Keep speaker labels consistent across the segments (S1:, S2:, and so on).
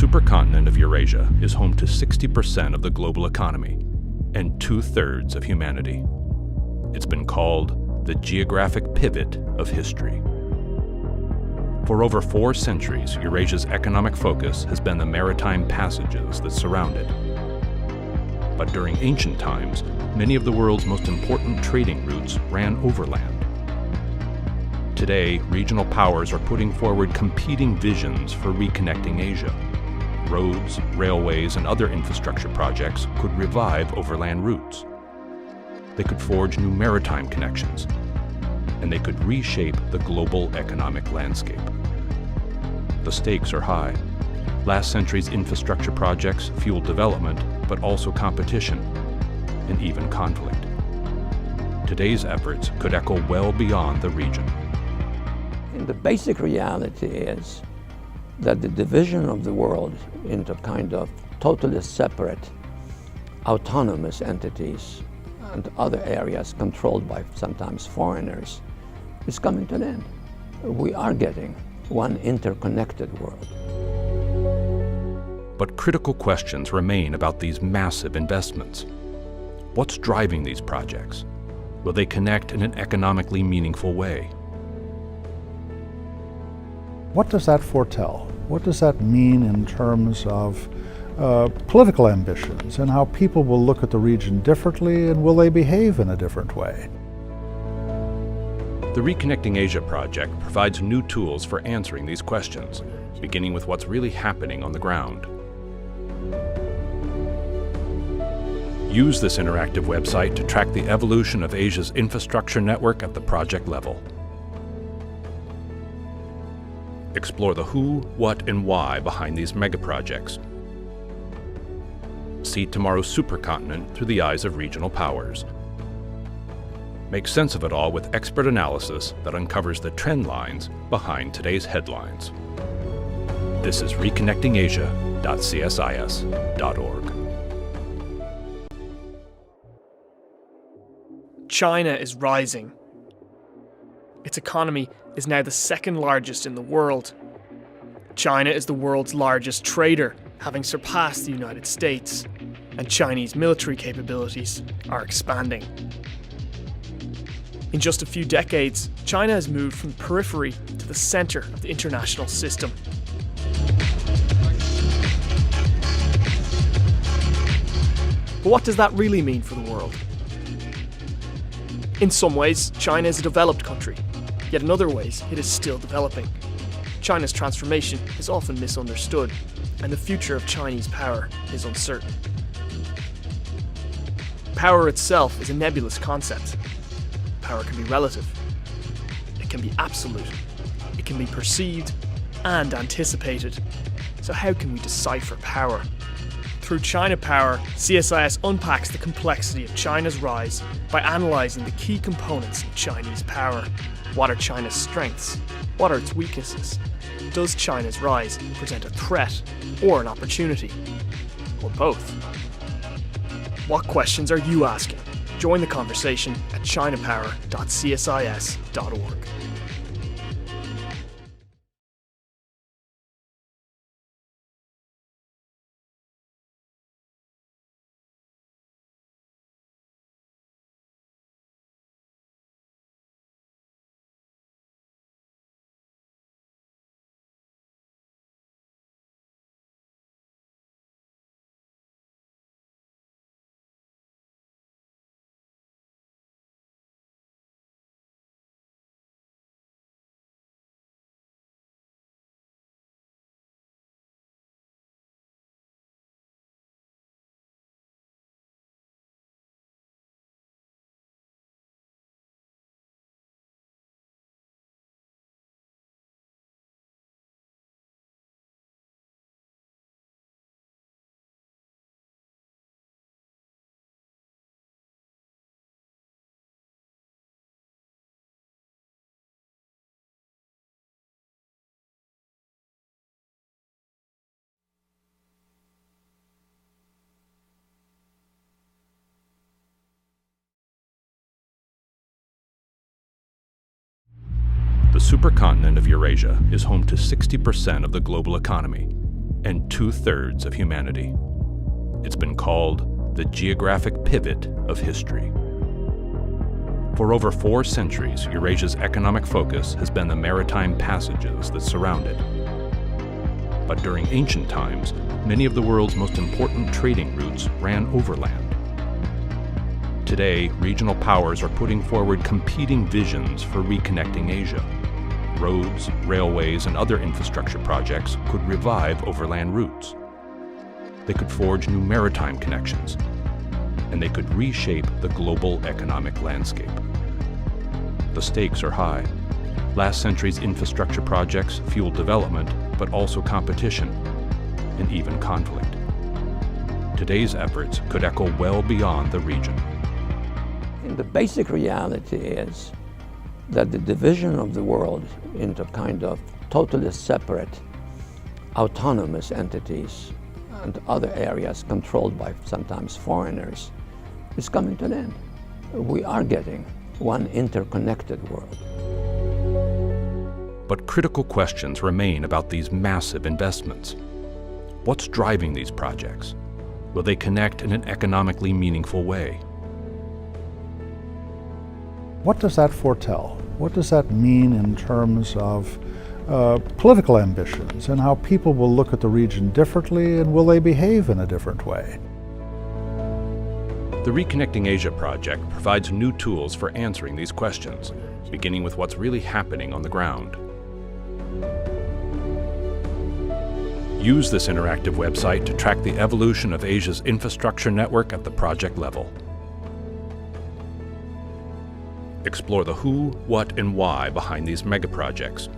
S1: supercontinent of Eurasia is home to 60% of the global economy and 2/3 of humanity. It's been called the geographic pivot of history. For over 4 centuries, Eurasia's economic focus has been the maritime passages that surround it. But during ancient times, many of the world's most important trading routes ran overland. Today, regional powers are putting forward competing visions for reconnecting Asia. Roads, railways, and other infrastructure projects could revive overland routes. They could forge new maritime connections, and they could reshape the global economic landscape. The stakes are high. Last century's infrastructure projects fueled development, but also competition, and even conflict. Today's efforts could echo well beyond the region.
S2: And the basic reality is that the division of the world into kind of totally separate, autonomous entities and other areas controlled by sometimes foreigners is coming to an end. We are getting one interconnected world.
S1: But critical questions remain about these massive investments. What's driving these projects? Will they connect in an economically meaningful way?
S3: What does that foretell? What does that mean in terms of political ambitions and how people will look at the region differently, and will they behave in a different way?
S1: The Reconnecting Asia project provides new tools for answering these questions, beginning with what's really happening on the ground. Use this interactive website to track the evolution of Asia's infrastructure network at the project level. Explore the who, what, and why behind these megaprojects. See tomorrow's supercontinent through the eyes of regional powers. Make sense of it all with expert analysis that uncovers the trend lines behind today's headlines. This is reconnectingasia.csis.org.
S4: China is rising. Its economy is now the second largest in the world. China is the world's largest trader, having surpassed the United States, and Chinese military capabilities are expanding. In just a few decades, China has moved from the periphery to the center of the international system. But what does that really mean for the world? In some ways, China is a developed country, yet in other ways, it is still developing. China's transformation is often misunderstood, and the future of Chinese power is uncertain. Power itself is a nebulous concept. Power can be relative. It can be absolute. It can be perceived and anticipated. So how can we decipher power? Through China Power, CSIS unpacks the complexity of China's rise by analysing the key components of Chinese power. What are China's strengths? What are its weaknesses? Does China's rise present a threat or an opportunity? Or both? What questions are you asking? Join the conversation at chinapower.csis.org.
S1: The supercontinent of Eurasia is home to 60% of the global economy and 2/3 of humanity. It's been called the geographic pivot of history. For over 4 centuries, Eurasia's economic focus has been the maritime passages that surround it. But during ancient times, many of the world's most important trading routes ran overland. Today, regional powers are putting forward competing visions for reconnecting Asia. Roads, railways, and other infrastructure projects could revive overland routes. They could forge new maritime connections, and they could reshape the global economic landscape. The stakes are high. Last century's infrastructure projects fueled development, but also competition, and even conflict. Today's efforts could echo well beyond the region.
S2: And the basic reality is that the division of the world into kind of totally separate, autonomous entities and other areas controlled by sometimes foreigners is coming to an end. We are getting one interconnected world.
S1: But critical questions remain about these massive investments. What's driving these projects? Will they connect in an economically meaningful way?
S3: What does that foretell? What does that mean in terms of political ambitions and how people will look at the region differently, and will they behave in a different way?
S1: The Reconnecting Asia project provides new tools for answering these questions, beginning with what's really happening on the ground. Use this interactive website to track the evolution of Asia's infrastructure network at the project level. Explore the who, what, and why behind these megaprojects.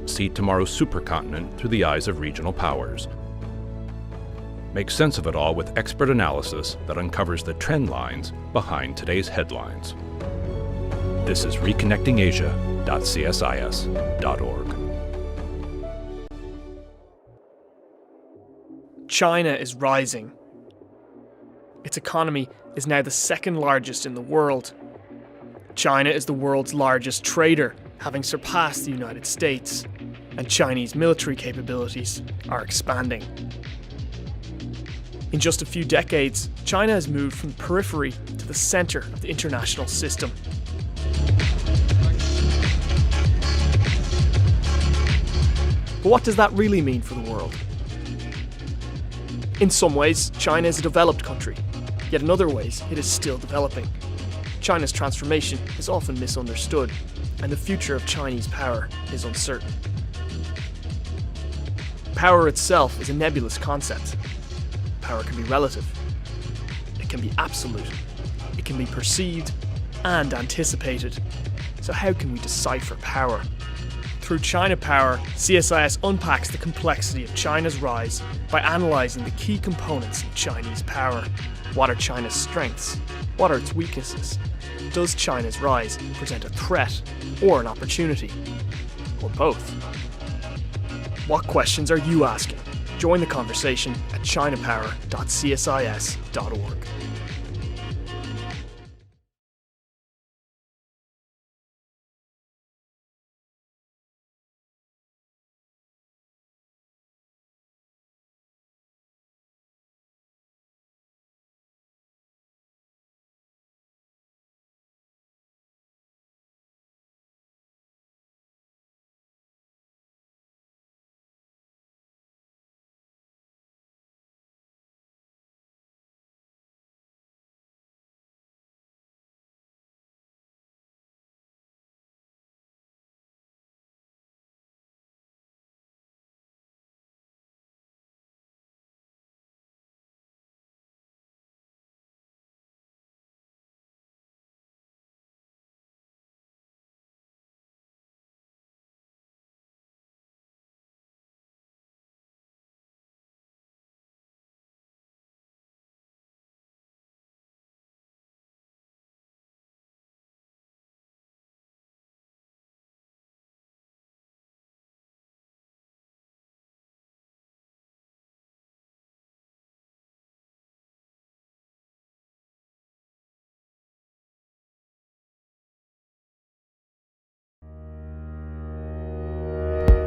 S1: See tomorrow's supercontinent through the eyes of regional powers. Make sense of it all with expert analysis that uncovers the trend lines behind today's headlines. This is reconnectingasia.csis.org.
S4: China is rising. Its economy is now the second largest in the world. China is the world's largest trader, having surpassed the United States, and Chinese military capabilities are expanding. In just a few decades, China has moved from the periphery to the center of the international system. But what does that really mean for the world? In some ways, China is a developed country, yet in other ways, it is still developing. China's transformation is often misunderstood, and the future of Chinese power is uncertain. Power itself is a nebulous concept. Power can be relative. It can be absolute. It can be perceived and anticipated. So how can we decipher power? Through China Power, CSIS unpacks the complexity of China's rise by analysing the key components of Chinese power. What are China's strengths? What are its weaknesses? Does China's rise present a threat or an opportunity? Or both? What questions are you asking? Join the conversation at chinapower.csis.org.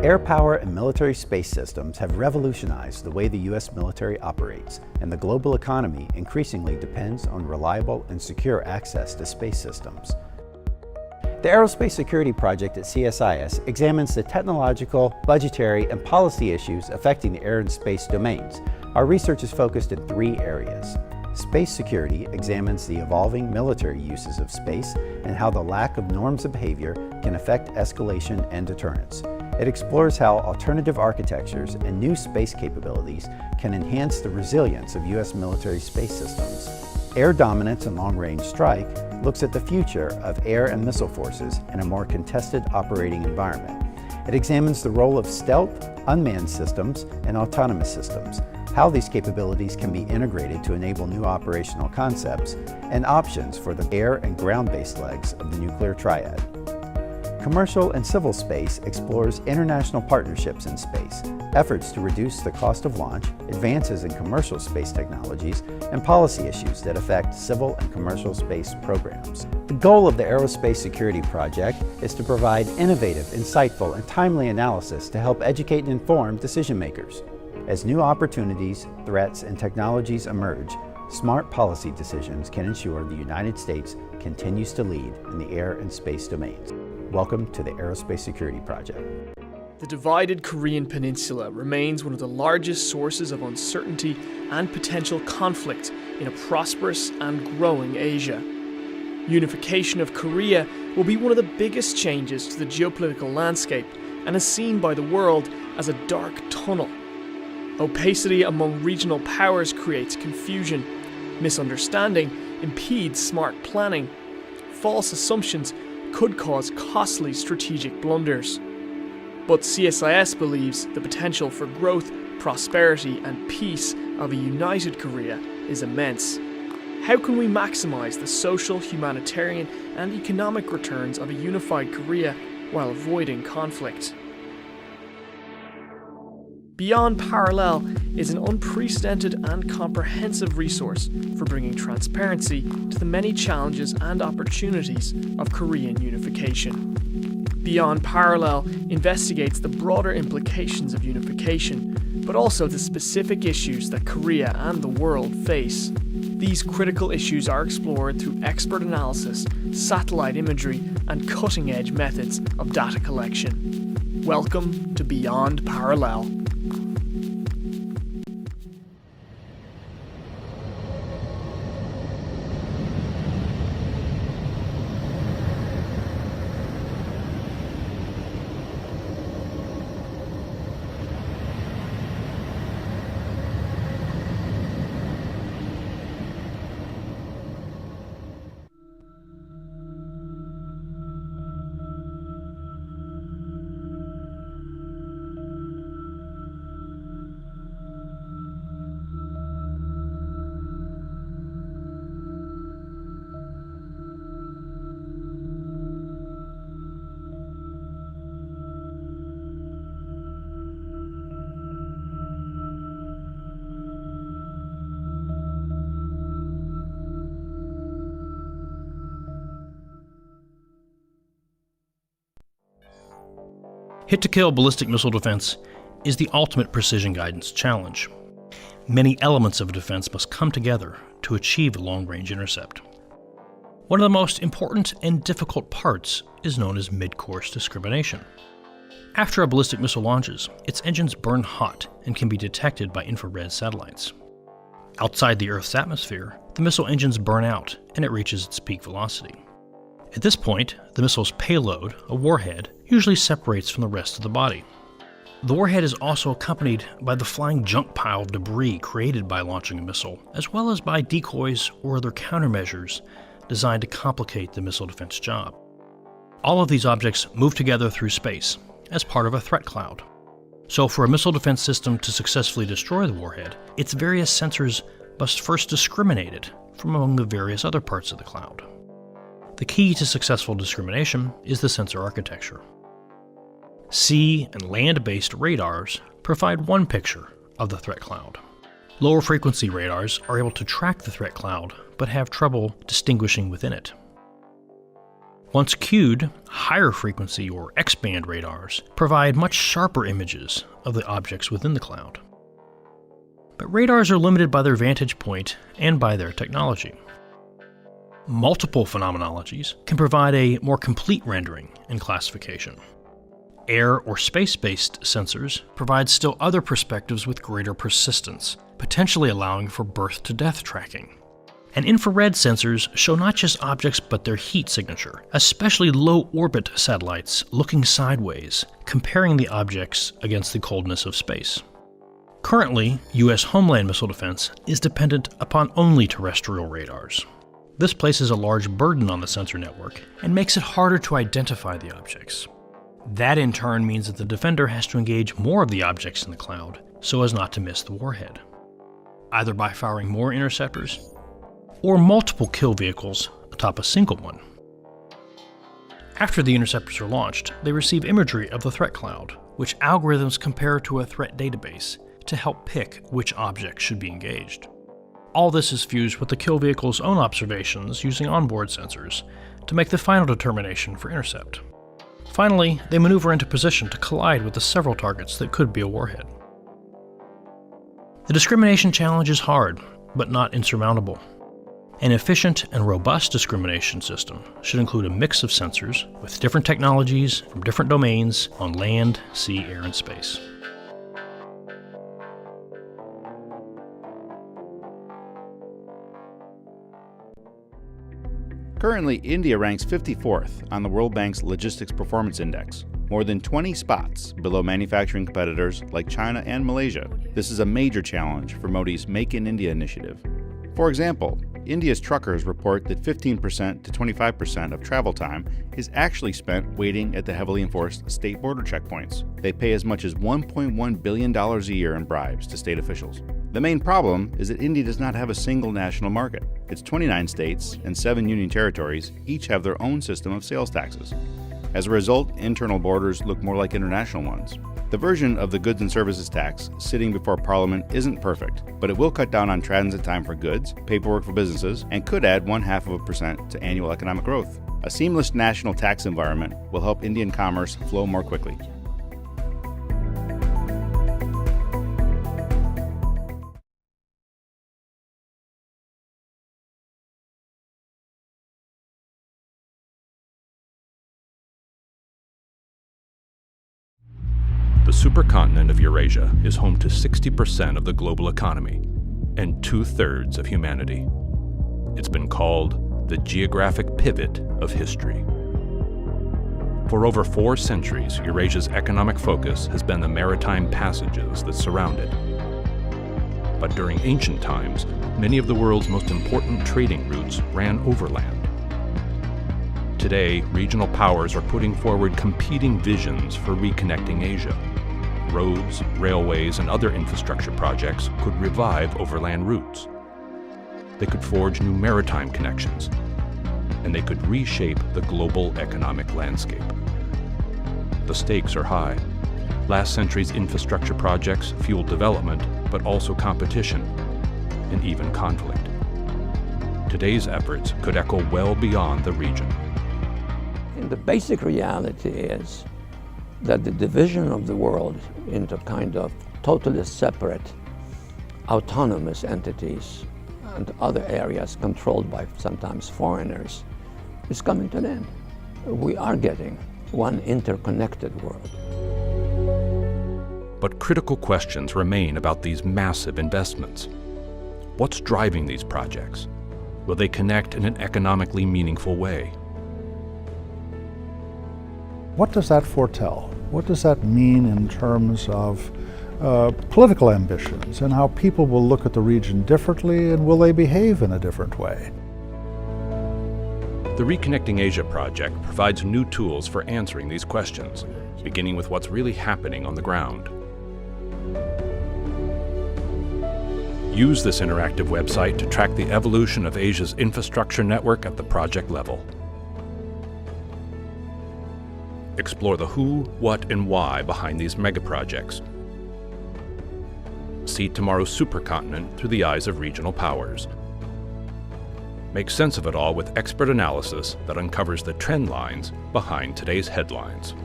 S5: Air power and military space systems have revolutionized the way the U.S. military operates, and the global economy increasingly depends on reliable and secure access to space systems. The Aerospace Security Project at CSIS examines the technological, budgetary, and policy issues affecting the air and space domains. Our research is focused in 3 areas. Space security examines the evolving military uses of space and how the lack of norms of behavior can affect escalation and deterrence. It explores how alternative architectures and new space capabilities can enhance the resilience of U.S. military space systems. Air dominance and long-range strike looks at the future of air and missile forces in a more contested operating environment. It examines the role of stealth, unmanned systems, and autonomous systems, how these capabilities can be integrated to enable new operational concepts, and options for the air and ground-based legs of the nuclear triad. Commercial and civil space explores international partnerships in space, efforts to reduce the cost of launch, advances in commercial space technologies, and policy issues that affect civil and commercial space programs. The goal of the Aerospace Security Project is to provide innovative, insightful, and timely analysis to help educate and inform decision makers. As new opportunities, threats, and technologies emerge, smart policy decisions can ensure the United States continues to lead in the air and space domains. Welcome to the Aerospace Security Project.
S4: The divided Korean Peninsula remains one of the largest sources of uncertainty and potential conflict in a prosperous and growing Asia. Unification of Korea will be one of the biggest changes to the geopolitical landscape and is seen by the world as a dark tunnel. Opacity among regional powers creates confusion. Misunderstanding impedes smart planning. False assumptions could cause costly strategic blunders. But CSIS believes the potential for growth, prosperity, and peace of a united Korea is immense. How can we maximize the social, humanitarian, and economic returns of a unified Korea while avoiding conflict? Beyond Parallel is an unprecedented and comprehensive resource for bringing transparency to the many challenges and opportunities of Korean unification. Beyond Parallel investigates the broader implications of unification, but also the specific issues that Korea and the world face. These critical issues are explored through expert analysis, satellite imagery, and cutting-edge methods of data collection. Welcome to Beyond Parallel.
S6: Hit-to-kill ballistic missile defense is the ultimate precision guidance challenge. Many elements of a defense must come together to achieve a long-range intercept. One of the most important and difficult parts is known as mid-course discrimination. After a ballistic missile launches, its engines burn hot and can be detected by infrared satellites. Outside the Earth's atmosphere, the missile engines burn out and it reaches its peak velocity. At this point, the missile's payload, a warhead, usually separates from the rest of the body. The warhead is also accompanied by the flying junk pile of debris created by launching a missile, as well as by decoys or other countermeasures designed to complicate the missile defense job. All of these objects move together through space as part of a threat cloud. So for a missile defense system to successfully destroy the warhead, its various sensors must first discriminate it from among the various other parts of the cloud. The key to successful discrimination is the sensor architecture. Sea and land-based radars provide one picture of the threat cloud. Lower frequency radars are able to track the threat cloud, but have trouble distinguishing within it. Once cued, higher frequency or X-band radars provide much sharper images of the objects within the cloud. But radars are limited by their vantage point and by their technology. Multiple phenomenologies can provide a more complete rendering and classification. Air or space-based sensors provide still other perspectives with greater persistence, potentially allowing for birth-to-death tracking. And infrared sensors show not just objects but their heat signature, especially low-orbit satellites looking sideways, comparing the objects against the coldness of space. Currently, U.S. homeland missile defense is dependent upon only terrestrial radars. This places a large burden on the sensor network and makes it harder to identify the objects. That in turn means that the defender has to engage more of the objects in the cloud so as not to miss the warhead, either by firing more interceptors or multiple kill vehicles atop a single one. After the interceptors are launched, they receive imagery of the threat cloud, which algorithms compare to a threat database to help pick which objects should be engaged. All this is fused with the kill vehicle's own observations using onboard sensors to make the final determination for intercept. Finally, they maneuver into position to collide with the several targets that could be a warhead. The discrimination challenge is hard, but not insurmountable. An efficient and robust discrimination system should include a mix of sensors with different technologies from different domains on land, sea, air, and space.
S7: Currently, India ranks 54th on the World Bank's Logistics Performance Index, more than 20 spots below manufacturing competitors like China and Malaysia. This is a major challenge for Modi's Make in India initiative. For example, India's truckers report that 15% to 25% of travel time is actually spent waiting at the heavily enforced state border checkpoints. They pay as much as $1.1 billion a year in bribes to state officials. The main problem is that India does not have a single national market. Its 29 states and 7 union territories each have their own system of sales taxes. As a result, internal borders look more like international ones. The version of the goods and services tax sitting before Parliament isn't perfect, but it will cut down on transit time for goods, paperwork for businesses, and could add 0.5% to annual economic growth. A seamless national tax environment will help Indian commerce flow more quickly.
S1: The supercontinent of Eurasia is home to 60% of the global economy and 2/3 of humanity. It's been called the geographic pivot of history. For over 4 centuries, Eurasia's economic focus has been the maritime passages that surround it. But during ancient times, many of the world's most important trading routes ran overland. Today, regional powers are putting forward competing visions for reconnecting Asia. Roads, railways, and other infrastructure projects could revive overland routes. They could forge new maritime connections, and they could reshape the global economic landscape. The stakes are high. Last century's infrastructure projects fueled development, but also competition, and even conflict. Today's efforts could echo well beyond the region.
S2: And the basic reality is that the division of the world into kind of totally separate, autonomous entities and other areas controlled by sometimes foreigners is coming to an end. We are getting one interconnected world.
S1: But critical questions remain about these massive investments. What's driving these projects? Will they connect in an economically meaningful way?
S3: What does that foretell? What does that mean in terms of political ambitions and how people will look at the region differently, and will they behave in a different way?
S1: The Reconnecting Asia project provides new tools for answering these questions, beginning with what's really happening on the ground. Use this interactive website to track the evolution of Asia's infrastructure network at the project level. Explore the who, what, and why behind these megaprojects. See tomorrow's supercontinent through the eyes of regional powers. Make sense of it all with expert analysis that uncovers the trend lines behind today's headlines.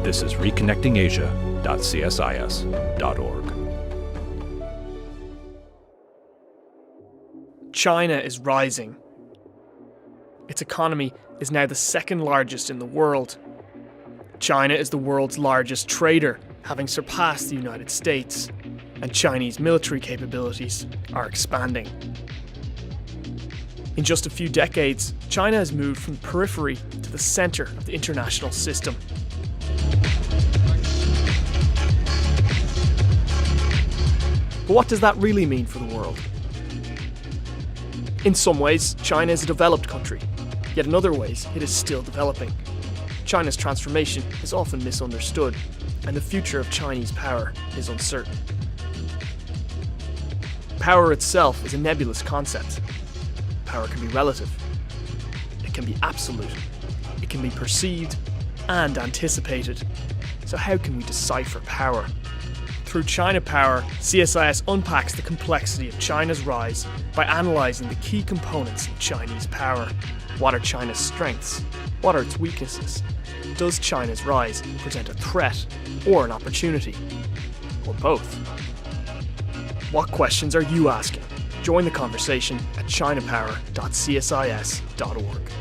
S1: This is reconnectingasia.csis.org.
S4: China is rising. Its economy is now the second largest in the world. China is the world's largest trader, having surpassed the United States, and Chinese military capabilities are expanding. In just a few decades, China has moved from the periphery to the centre of the international system. But what does that really mean for the world? In some ways, China is a developed country, yet in other ways, it is still developing. China's transformation is often misunderstood, and the future of Chinese power is uncertain. Power itself is a nebulous concept. Power can be relative. It can be absolute. It can be perceived and anticipated. So how can we decipher power? Through China Power, CSIS unpacks the complexity of China's rise by analysing the key components of Chinese power. What are China's strengths? What are its weaknesses? Does China's rise present a threat or an opportunity? Or both? What questions are you asking? Join the conversation at chinapower.csis.org.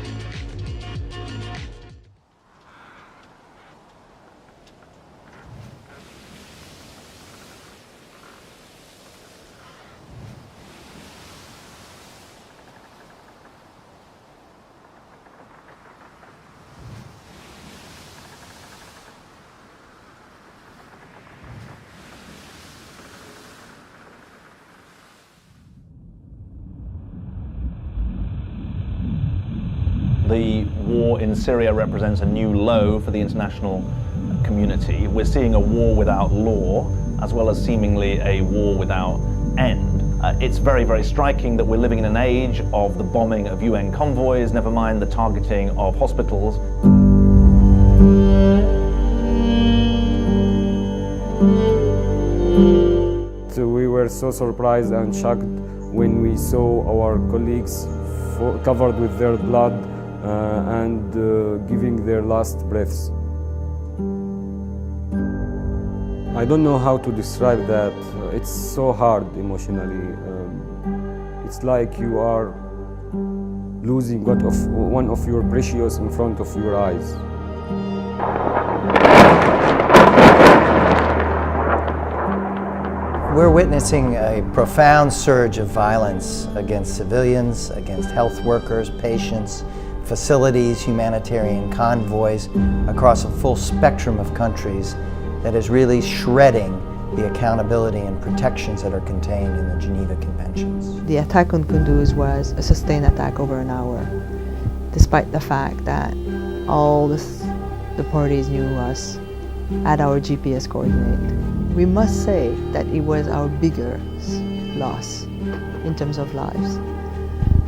S8: The war in Syria represents a new low for the international community. We're seeing a war without law, as well as seemingly a war without end. It's very, very striking that we're living in an age of the bombing of UN convoys, never mind the targeting of hospitals.
S9: So we were so surprised and shocked when we saw our colleagues covered with their blood and giving their last breaths. I don't know how to describe that. It's so hard emotionally. It's like you are losing one of your precious in front of your eyes.
S10: We're witnessing a profound surge of violence against civilians, against health workers, patients, facilities, humanitarian convoys across a full spectrum of countries that is really shredding the accountability and protections that are contained in the Geneva Conventions.
S11: The attack on Kunduz was a sustained attack over an hour, despite the fact that all the parties knew us, had our GPS coordinate. We must say that it was our biggest loss in terms of lives.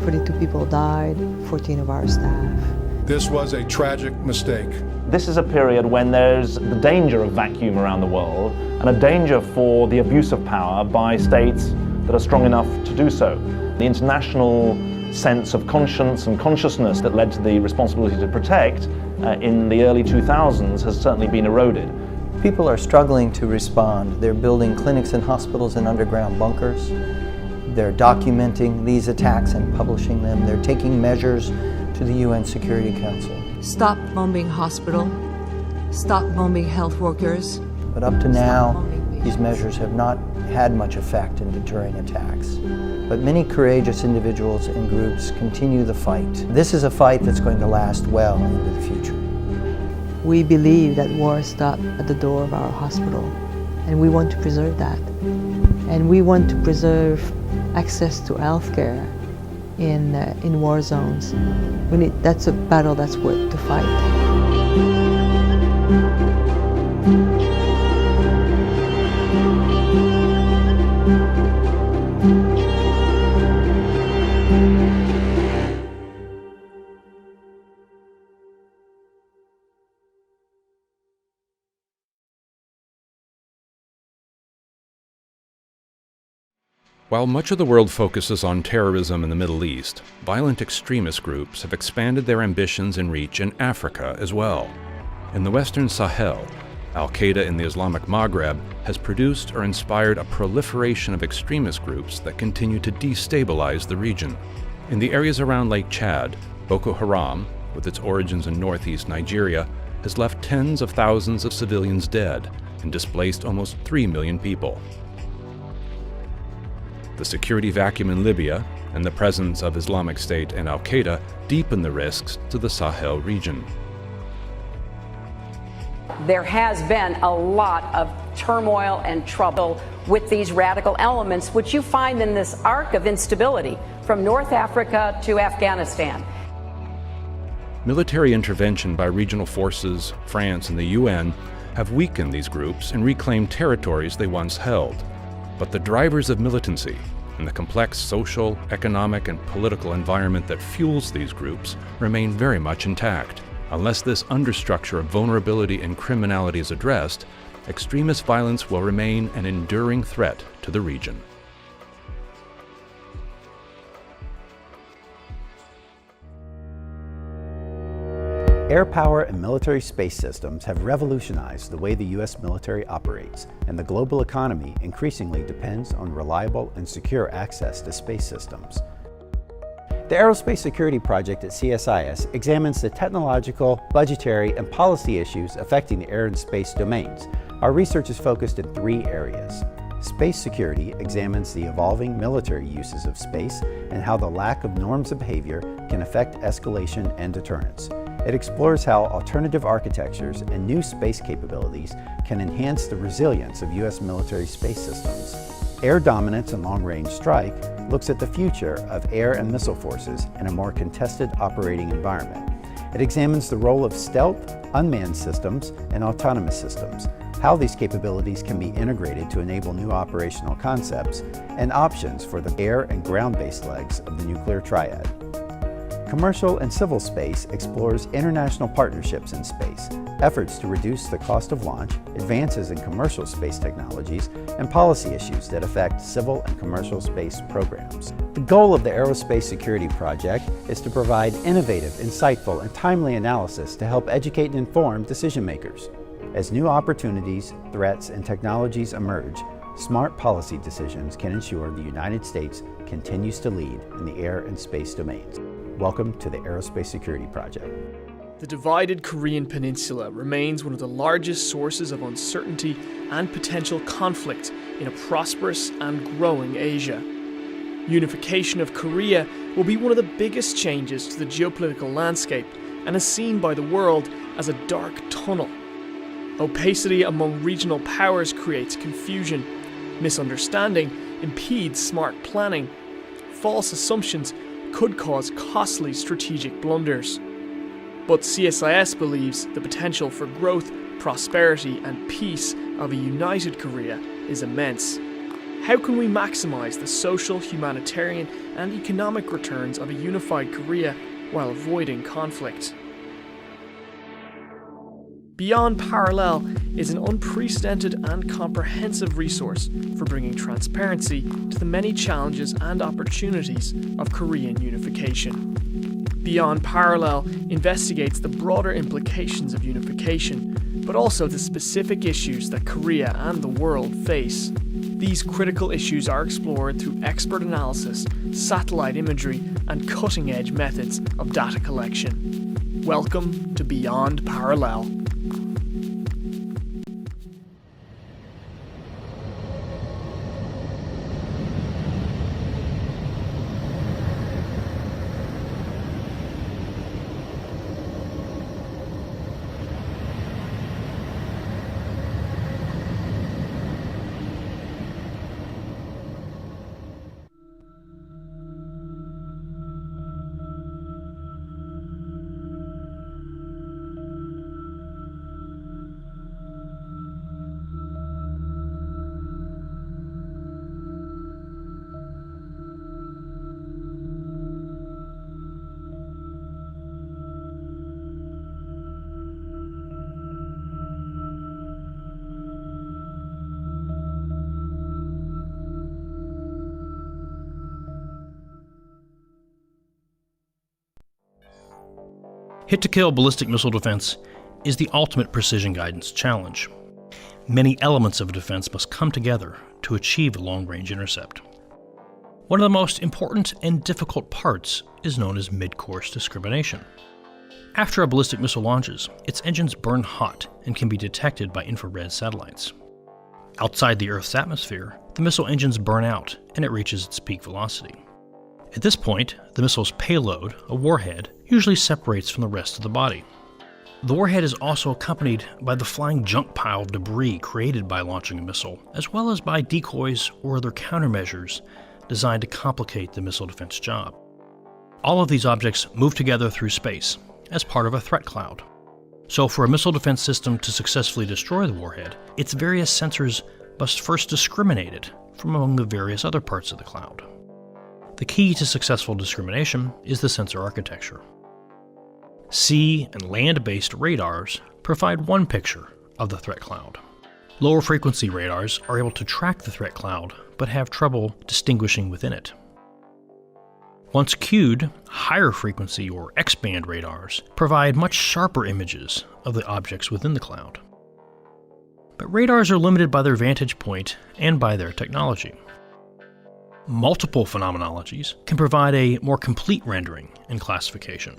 S11: 42 people died, 14 of our staff.
S12: This was a tragic mistake.
S8: This is a period when there's the danger of vacuum around the world and a danger for the abuse of power by states that are strong enough to do so. The international sense of conscience and consciousness that led to the responsibility to protect in the early 2000s has certainly been eroded.
S10: People are struggling to respond. They're building clinics and hospitals in underground bunkers. They're documenting these attacks and publishing them. They're taking measures to the UN Security Council.
S13: Stop bombing hospital. Stop bombing health workers.
S10: But up to now, these measures have not had much effect in deterring attacks. But many courageous individuals and groups continue the fight. This is a fight that's going to last well into the future.
S11: We believe that war stopped at the door of our hospital, and we want to preserve that. And we want to preserve access to healthcare in war zones. That's a battle that's worth to fight.
S1: While much of the world focuses on terrorism in the Middle East, violent extremist groups have expanded their ambitions and reach in Africa as well. In the Western Sahel, Al-Qaeda in the Islamic Maghreb has produced or inspired a proliferation of extremist groups that continue to destabilize the region. In the areas around Lake Chad, Boko Haram, with its origins in northeast Nigeria, has left tens of thousands of civilians dead and displaced almost 3 million people. The security vacuum in Libya and the presence of Islamic State and Al-Qaeda deepen the risks to the Sahel region.
S14: There has been a lot of turmoil and trouble with these radical elements, which you find in this arc of instability from North Africa to Afghanistan.
S1: Military intervention by regional forces, France, and the UN have weakened these groups and reclaimed territories they once held. But the drivers of militancy and the complex social, economic, and political environment that fuels these groups remain very much intact. Unless this understructure of vulnerability and criminality is addressed, extremist violence will remain an enduring threat to the region.
S5: Air power and military space systems have revolutionized the way the U.S. military operates, and the global economy increasingly depends on reliable and secure access to space systems. The Aerospace Security Project at CSIS examines the technological, budgetary, and policy issues affecting the air and space domains. Our research is focused in 3 areas. Space security examines the evolving military uses of space and how the lack of norms of behavior can affect escalation and deterrence. It explores how alternative architectures and new space capabilities can enhance the resilience of U.S. military space systems. Air dominance and long-range strike looks at the future of air and missile forces in a more contested operating environment. It examines the role of stealth, unmanned systems, and autonomous systems, how these capabilities can be integrated to enable new operational concepts, and options for the air and ground-based legs of the nuclear triad. Commercial and civil space explores international partnerships in space, efforts to reduce the cost of launch, advances in commercial space technologies, and policy issues that affect civil and commercial space programs. The goal of the Aerospace Security Project is to provide innovative, insightful, and timely analysis to help educate and inform decision makers. As new opportunities, threats, and technologies emerge, smart policy decisions can ensure the United States continues to lead in the air and space domains. Welcome to the Aerospace Security Project.
S4: The divided Korean Peninsula remains one of the largest sources of uncertainty and potential conflict in a prosperous and growing Asia. Unification of Korea will be one of the biggest changes to the geopolitical landscape and is seen by the world as a dark tunnel. Opacity among regional powers creates confusion. Misunderstanding impedes smart planning. False assumptions could cause costly strategic blunders. But CSIS believes the potential for growth, prosperity, and peace of a united Korea is immense. How can we maximize the social, humanitarian, and economic returns of a unified Korea while avoiding conflict? Beyond Parallel is an unprecedented and comprehensive resource for bringing transparency to the many challenges and opportunities of Korean unification. Beyond Parallel investigates the broader implications of unification, but also the specific issues that Korea and the world face. These critical issues are explored through expert analysis, satellite imagery, and cutting-edge methods of data collection. Welcome to Beyond Parallel.
S6: Hit-to-kill ballistic missile defense is the ultimate precision guidance challenge. Many elements of a defense must come together to achieve a long-range intercept. One of the most important and difficult parts is known as mid-course discrimination. After a ballistic missile launches, its engines burn hot and can be detected by infrared satellites. Outside the Earth's atmosphere, the missile engines burn out and it reaches its peak velocity. At this point, the missile's payload, a warhead, usually separates from the rest of the body. The warhead is also accompanied by the flying junk pile of debris created by launching a missile, as well as by decoys or other countermeasures designed to complicate the missile defense job. All of these objects move together through space as part of a threat cloud. So for a missile defense system to successfully destroy the warhead, its various sensors must first discriminate it from among the various other parts of the cloud. The key to successful discrimination is the sensor architecture. Sea and land-based radars provide one picture of the threat cloud. Lower frequency radars are able to track the threat cloud, but have trouble distinguishing within it. Once cued, higher frequency or X-band radars provide much sharper images of the objects within the cloud. But radars are limited by their vantage point and by their technology. Multiple phenomenologies can provide a more complete rendering and classification.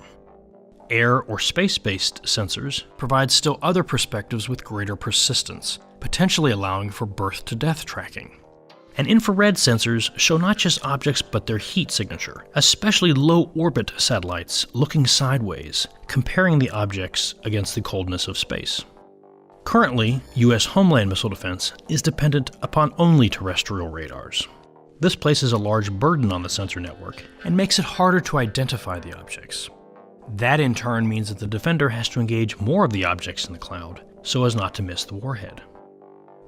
S6: Air or space-based sensors provide still other perspectives with greater persistence, potentially allowing for birth-to-death tracking. And infrared sensors show not just objects but their heat signature, especially low-orbit satellites looking sideways, comparing the objects against the coldness of space. Currently, U.S. homeland missile defense is dependent upon only terrestrial radars. This places a large burden on the sensor network and makes it harder to identify the objects. That in turn means that the defender has to engage more of the objects in the cloud so as not to miss the warhead,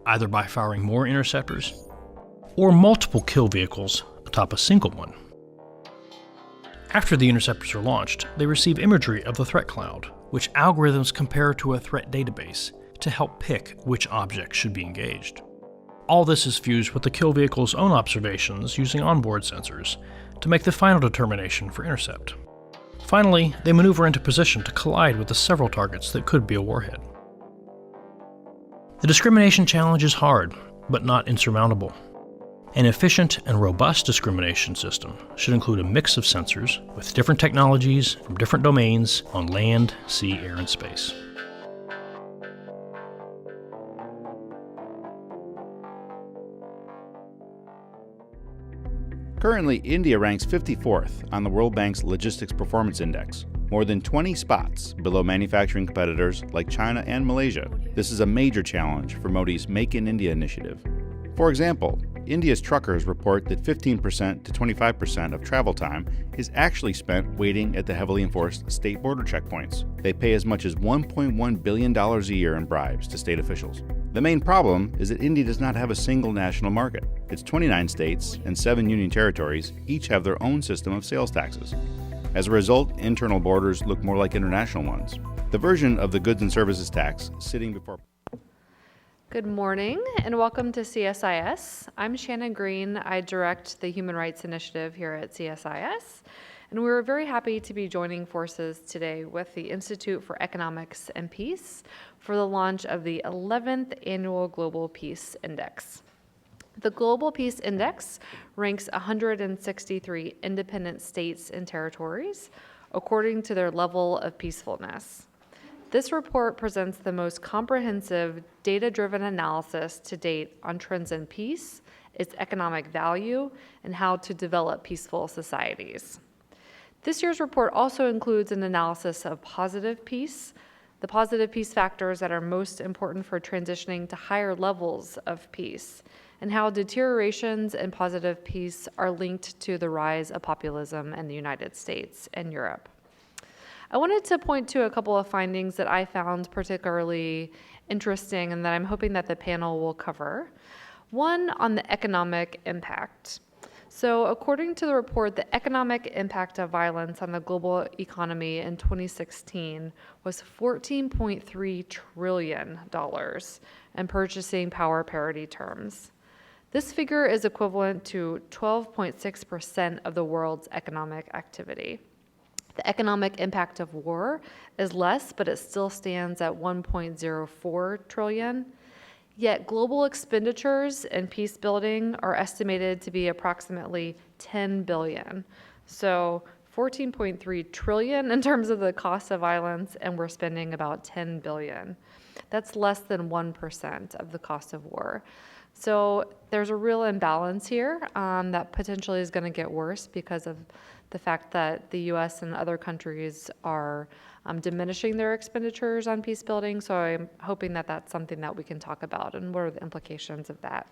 S6: either by firing more interceptors or multiple kill vehicles atop a single one. After the interceptors are launched, they receive imagery of the threat cloud, which algorithms compare to a threat database to help pick which objects should be engaged. All this is fused with the kill vehicle's own observations using onboard sensors to make the final determination for intercept. Finally, they maneuver into position to collide with the several targets that could be a warhead. The discrimination challenge is hard, but not insurmountable. An efficient and robust discrimination system should include a mix of sensors with different technologies from different domains on land, sea, air, and space.
S7: Currently, India ranks 54th on the World Bank's Logistics Performance Index, more than 20 spots below manufacturing competitors like China and Malaysia. This is a major challenge for Modi's Make in India initiative. For example, India's truckers report that 15% to 25% of travel time is actually spent waiting at the heavily enforced state border checkpoints. They pay as much as $1.1 billion a year in bribes to state officials. The main problem is that India does not have a single national market. Its 29 states and 7 union territories each have their own system of sales taxes. As a result, internal borders look more like international ones. The version of the goods and services tax sitting before...
S15: Good morning and welcome to CSIS. I'm Shannon Green. I direct the Human Rights Initiative here at CSIS. And we're very happy to be joining forces today with the Institute for Economics and Peace for the launch of the 11th Annual Global Peace Index. The Global Peace Index ranks 163 independent states and territories according to their level of peacefulness. This report presents the most comprehensive, data-driven analysis to date on trends in peace, its economic value, and how to develop peaceful societies. This year's report also includes an analysis of positive peace, the positive peace factors that are most important for transitioning to higher levels of peace, and how deteriorations in positive peace are linked to the rise of populism in the United States and Europe. I wanted to point to a couple of findings that I found particularly interesting and that I'm hoping that the panel will cover. One on the economic impact. So according to the report, the economic impact of violence on the global economy in 2016 was $14.3 trillion in purchasing power parity terms. This figure is equivalent to 12.6% of the world's economic activity. The economic impact of war is less, but it still stands at 1.04 trillion. Yet global expenditures in peace building are estimated to be approximately 10 billion. So 14.3 trillion in terms of the cost of violence, and we're spending about 10 billion. That's less than 1% of the cost of war. So there's a real imbalance here that potentially is going to get worse because of the fact that the US and other countries are diminishing their expenditures on peace building. So I'm hoping that that's something that we can talk about and what are the implications of that.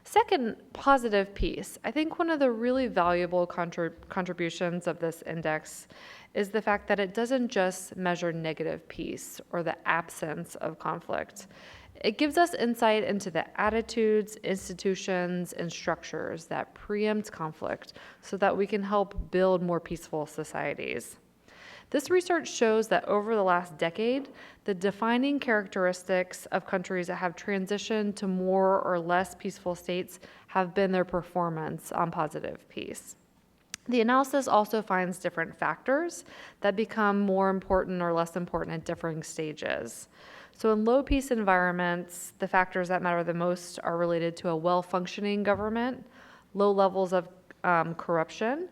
S15: Second, positive peace. I think one of the really valuable contributions of this index is the fact that it doesn't just measure negative peace or the absence of conflict. It gives us insight into the attitudes, institutions, and structures that preempt conflict so that we can help build more peaceful societies. This research shows that over the last decade, the defining characteristics of countries that have transitioned to more or less peaceful states have been their performance on positive peace. The analysis also finds different factors that become more important or less important at differing stages. So in low peace environments, the factors that matter the most are related to a well-functioning government, low levels of corruption,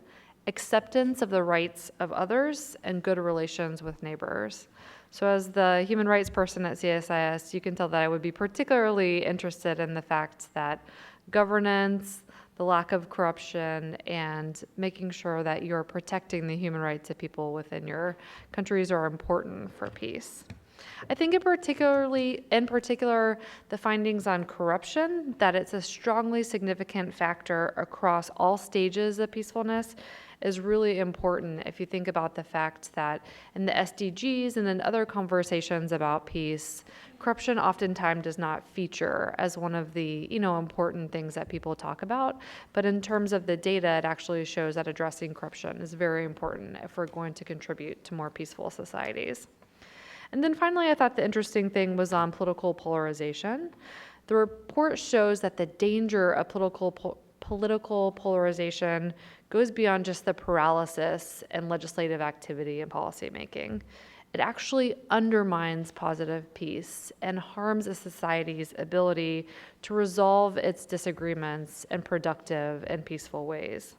S15: acceptance of the rights of others, and good relations with neighbors. So as the human rights person at CSIS, you can tell that I would be particularly interested in the fact that governance, the lack of corruption, and making sure that you're protecting the human rights of people within your countries are important for peace. I think in particular, the findings on corruption, that it's a strongly significant factor across all stages of peacefulness is really important if you think about the fact that in the SDGs and in other conversations about peace, corruption oftentimes does not feature as one of the important things that people talk about. But in terms of the data, it actually shows that addressing corruption is very important if we're going to contribute to more peaceful societies. And then finally, I thought the interesting thing was on political polarization. The report shows that the danger of political polarization goes beyond just the paralysis and legislative activity and policymaking. It actually undermines positive peace and harms a society's ability to resolve its disagreements in productive and peaceful ways.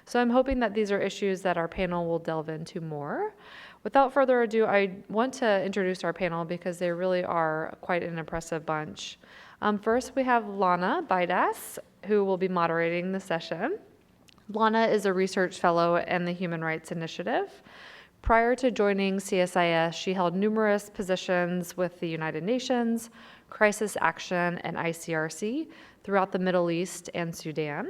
S15: So I'm hoping that these are issues that our panel will delve into more. Without further ado, I want to introduce our panel because they really are quite an impressive bunch. First, we have Lana Bidas, who will be moderating the session. Lana is a research fellow in the Human Rights Initiative. Prior to joining CSIS, she held numerous positions with the United Nations, Crisis Action, and ICRC throughout the Middle East and Sudan.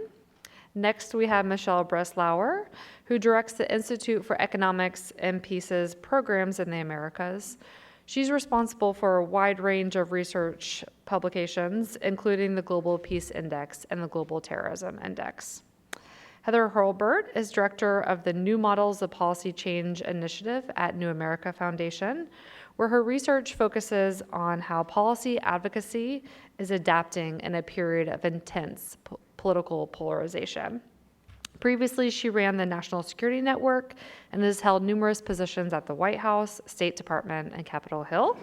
S15: Next, we have Michelle Breslauer, who directs the Institute for Economics and Peace's programs in the Americas. She's responsible for a wide range of research publications, including the Global Peace Index and the Global Terrorism Index. Heather Hurlburt is director of the New Models of Policy Change Initiative at New America Foundation, where her research focuses on how policy advocacy is adapting in a period of intense political polarization. Previously, she ran the National Security Network and has held numerous positions at the White House, State Department, and Capitol Hill.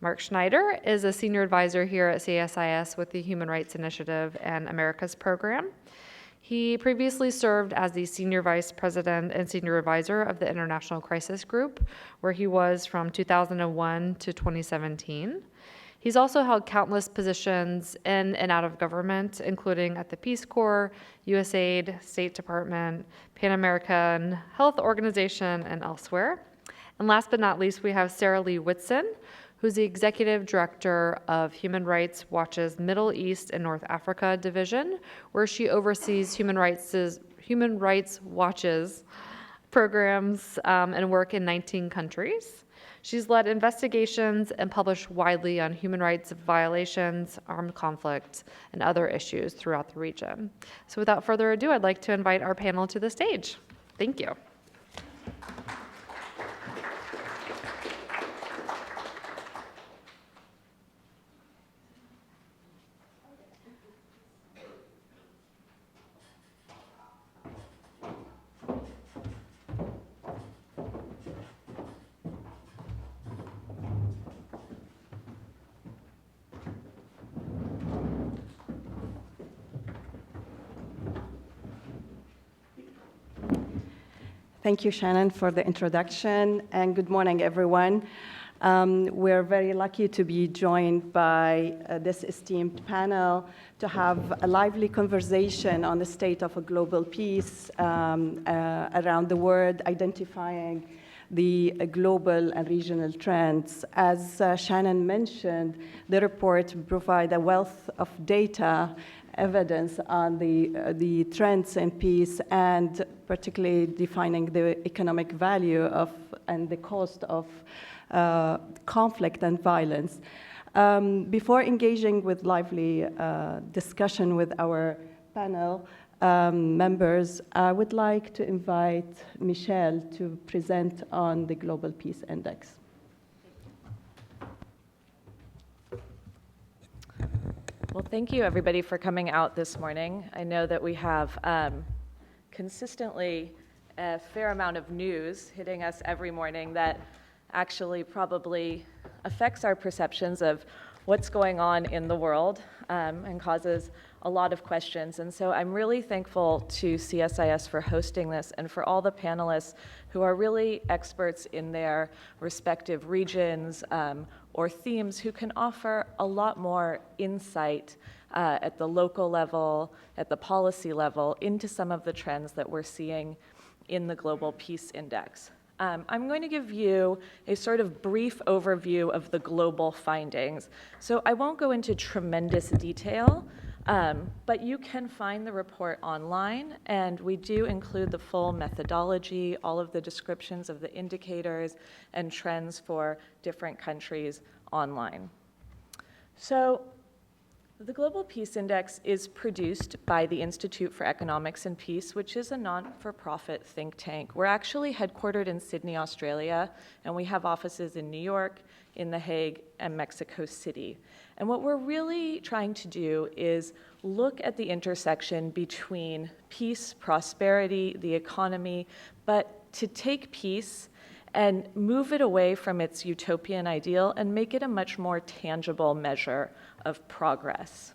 S15: Mark Schneider is a senior advisor here at CSIS with the Human Rights Initiative and Americas program. He previously served as the Senior Vice President and Senior Advisor of the International Crisis Group, where he was from 2001 to 2017. He's also held countless positions in and out of government, including at the Peace Corps, USAID, State Department, Pan American Health Organization, and elsewhere. And last but not least, we have Sarah Lee Whitson, who's the Executive Director of Human Rights Watch's Middle East and North Africa Division, where she oversees Human Rights Watch's programs and work in 19 countries. She's led investigations and published widely on human rights violations, armed conflict, and other issues throughout the region. So without further ado, I'd like to invite our panel to the stage. Thank you.
S16: Thank you, Shannon, for the introduction, and good morning, everyone. We're very lucky to be joined by this esteemed panel to have a lively conversation on the state of a global peace around the world, identifying the global and regional trends. As Shannon mentioned, the report provides a wealth of data, evidence on the trends in peace, and particularly defining the economic value of and the cost of conflict and violence. Before engaging with lively discussion with our panel members, I would like to invite Michelle to present on the Global Peace Index.
S17: Well, thank you everybody for coming out this morning. I know that we have consistently a fair amount of news hitting us every morning that actually probably affects our perceptions of what's going on in the world and causes a lot of questions. And so I'm really thankful to CSIS for hosting this and for all the panelists who are really experts in their respective regions or themes who can offer a lot more insight at the local level, at the policy level, into some of the trends that we're seeing in the Global Peace Index. I'm going to give you a sort of brief overview of the global findings. So I won't go into tremendous detail, but you can find the report online, and we do include the full methodology, all of the descriptions of the indicators and trends for different countries online. So the Global Peace Index is produced by the Institute for Economics and Peace, which is a non-for-profit think tank. We're actually headquartered in Sydney, Australia, and we have offices in New York, in The Hague, and Mexico City. And what we're really trying to do is look at the intersection between peace, prosperity, the economy, but to take peace and move it away from its utopian ideal and make it a much more tangible measure of progress.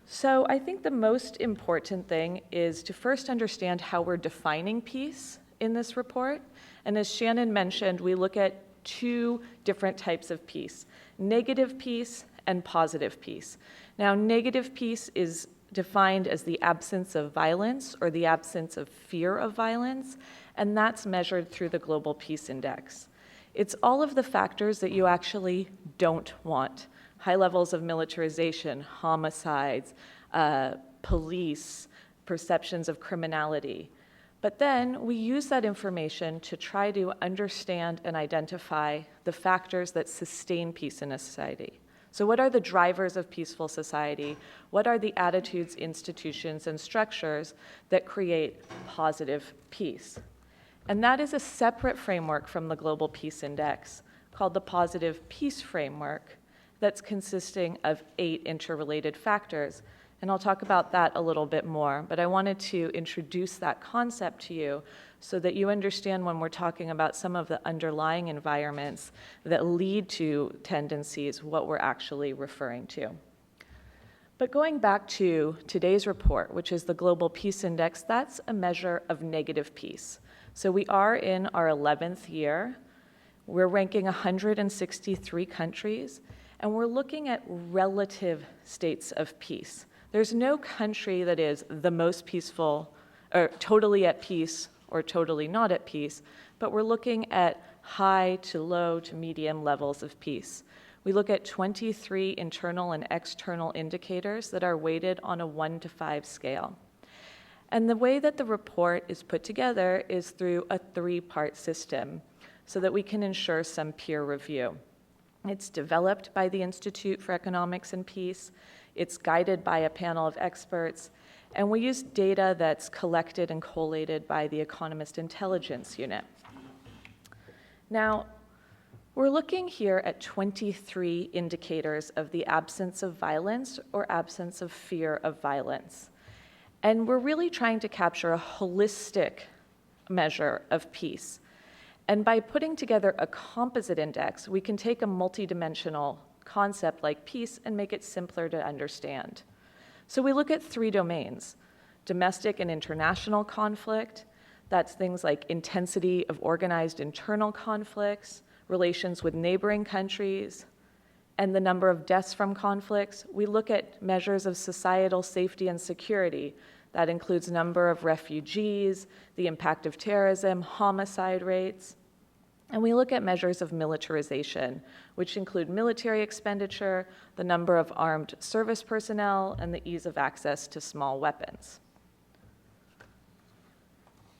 S17: So I think the most important thing is to first understand how we're defining peace in this report. And as Shannon mentioned, we look at two different types of peace: negative peace and positive peace. Now, negative peace is defined as the absence of violence or the absence of fear of violence, and that's measured through the Global Peace Index. It's all of the factors that you actually don't want: high levels of militarization, homicides, police, perceptions of criminality. But then we use that information to try to understand and identify the factors that sustain peace in a society. So what are the drivers of peaceful society? What are the attitudes, institutions, and structures that create positive peace? And that is a separate framework from the Global Peace Index called the Positive Peace Framework that's consisting of 8 interrelated factors. And I'll talk about that a little bit more, but I wanted to introduce that concept to you so that you understand when we're talking about some of the underlying environments that lead to tendencies, what we're actually referring to. But going back to today's report, which is the Global Peace Index, that's a measure of negative peace. So we are in our 11th year. We're ranking 163 countries, and we're looking at relative states of peace. There's no country that is the most peaceful, or totally at peace, or totally not at peace, but we're looking at high to low to medium levels of peace. We look at 23 internal and external indicators that are weighted on a 1 to 5 scale. And the way that the report is put together is through a 3-part system so that we can ensure some peer review. It's developed by the Institute for Economics and Peace. It's guided by a panel of experts, and we use data that's collected and collated by the Economist Intelligence Unit. Now, we're looking here at 23 indicators of the absence of violence or absence of fear of violence. And we're really trying to capture a holistic measure of peace. And by putting together a composite index, we can take a multidimensional concept like peace and make it simpler to understand. So we look at 3 domains: domestic and international conflict, That's things like intensity of organized internal conflicts, relations with neighboring countries, and the number of deaths from conflicts. We look at measures of societal safety and security. That includes number of refugees, the impact of terrorism, homicide rates. And we look at measures of militarization, which include military expenditure, the number of armed service personnel, and the ease of access to small weapons.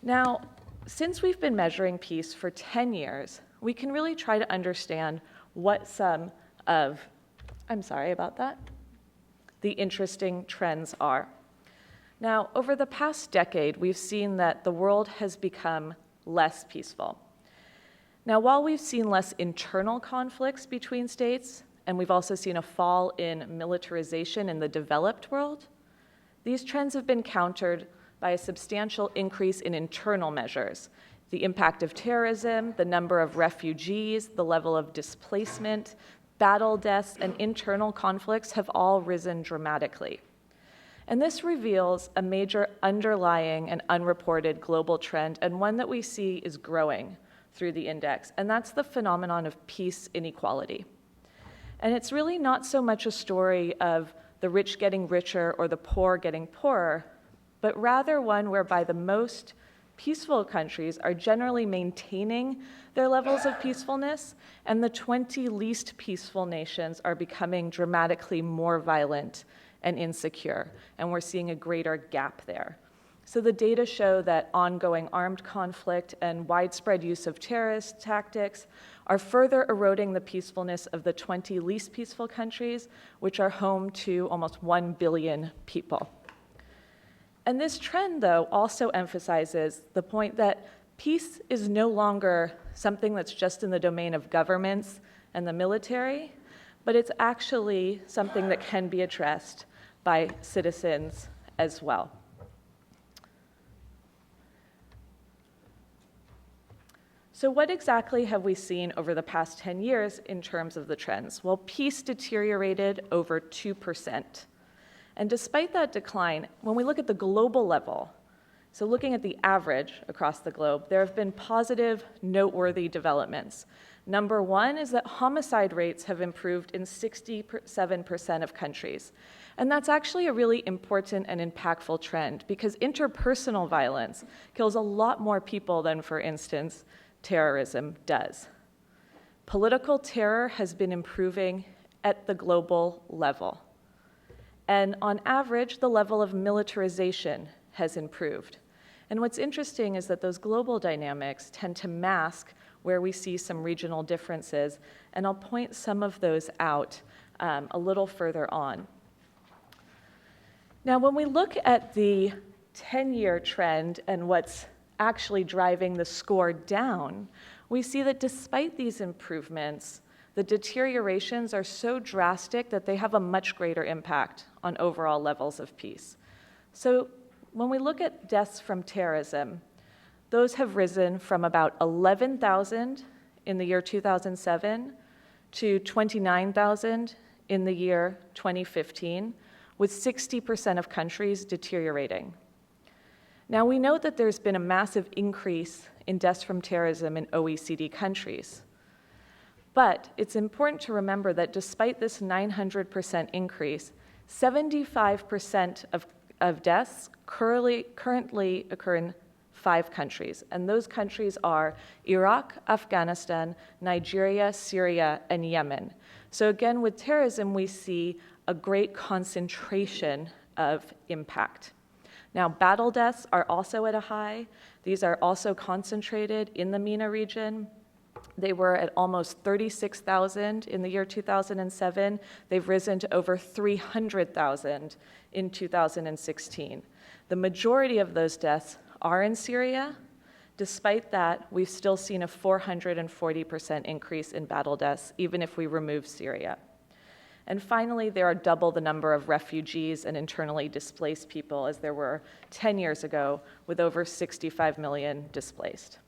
S17: Now, since we've been measuring peace for 10 years, we can really try to understand what some of, the interesting trends are. Now, over the past decade, we've seen that the world has become less peaceful. Now, while we've seen less internal conflicts between states, and we've also seen a fall in militarization in the developed world, these trends have been countered by a substantial increase in internal measures. The impact of terrorism, the number of refugees, the level of displacement, battle deaths, and internal conflicts have all risen dramatically. And this reveals a major underlying and unreported global trend, and one that we see is growing through the index, and that's the phenomenon of peace inequality. And it's really not so much a story of the rich getting richer or the poor getting poorer, but rather one whereby the most peaceful countries are generally maintaining their levels of peacefulness, and the 20 least peaceful nations are becoming dramatically more violent and insecure, and we're seeing a greater gap there. So the data show that ongoing armed conflict and widespread use of terrorist tactics are further eroding the peacefulness of the 20 least peaceful countries, which are home to almost 1 billion people. And this trend, though, also emphasizes the point that peace is no longer something that's just in the domain of governments and the military, but it's actually something that can be addressed by citizens as well. So what exactly have we seen over the past 10 years in terms of the trends? Well, peace deteriorated over 2%. And despite that decline, when we look at the global level, so looking at the average across the globe, there have been positive, noteworthy developments. Number one is that homicide rates have improved in 67% of countries. And that's actually a really important and impactful trend because interpersonal violence kills a lot more people than, for instance, terrorism does. Political terror has been improving at the global level. And on average, the level of militarization has improved. And what's interesting is that those global dynamics tend to mask where we see some regional differences, and I'll point some of those out a little further on. Now, when we look at the 10-year trend and what's actually driving the score down, we see that despite these improvements, the deteriorations are so drastic that they have a much greater impact on overall levels of peace. So when we look at deaths from terrorism, those have risen from about 11,000 in the year 2007 to 29,000 in the year 2015, with 60% of countries deteriorating. Now, we know that there's been a massive increase in deaths from terrorism in OECD countries. But it's important to remember that despite this 900% increase, 75% of deaths currently occur in 5 countries. And those countries are Iraq, Afghanistan, Nigeria, Syria, and Yemen. So again, with terrorism, we see a great concentration of impact. Now, battle deaths are also at a high. These are also concentrated in the MENA region. They were at almost 36,000 in the year 2007. They've risen to over 300,000 in 2016. The majority of those deaths are in Syria. Despite that, we've still seen a 440% increase in battle deaths, even if we remove Syria. And finally, there are double the number of refugees and internally displaced people as there were 10 years ago, with over 65 million displaced.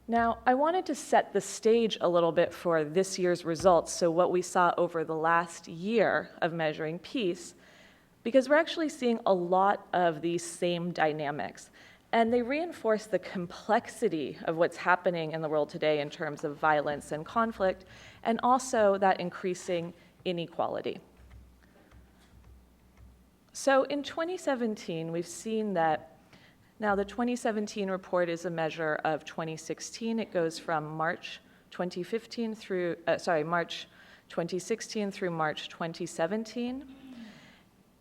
S17: Now, I wanted to set the stage a little bit for this year's results, so what we saw over the last year of measuring peace, because we're actually seeing a lot of these same dynamics. And they reinforce the complexity of what's happening in the world today in terms of violence and conflict, and also that increasing inequality. So in 2017, we've seen that, now the 2017 report is a measure of 2016. It goes from March 2016 through March 2017.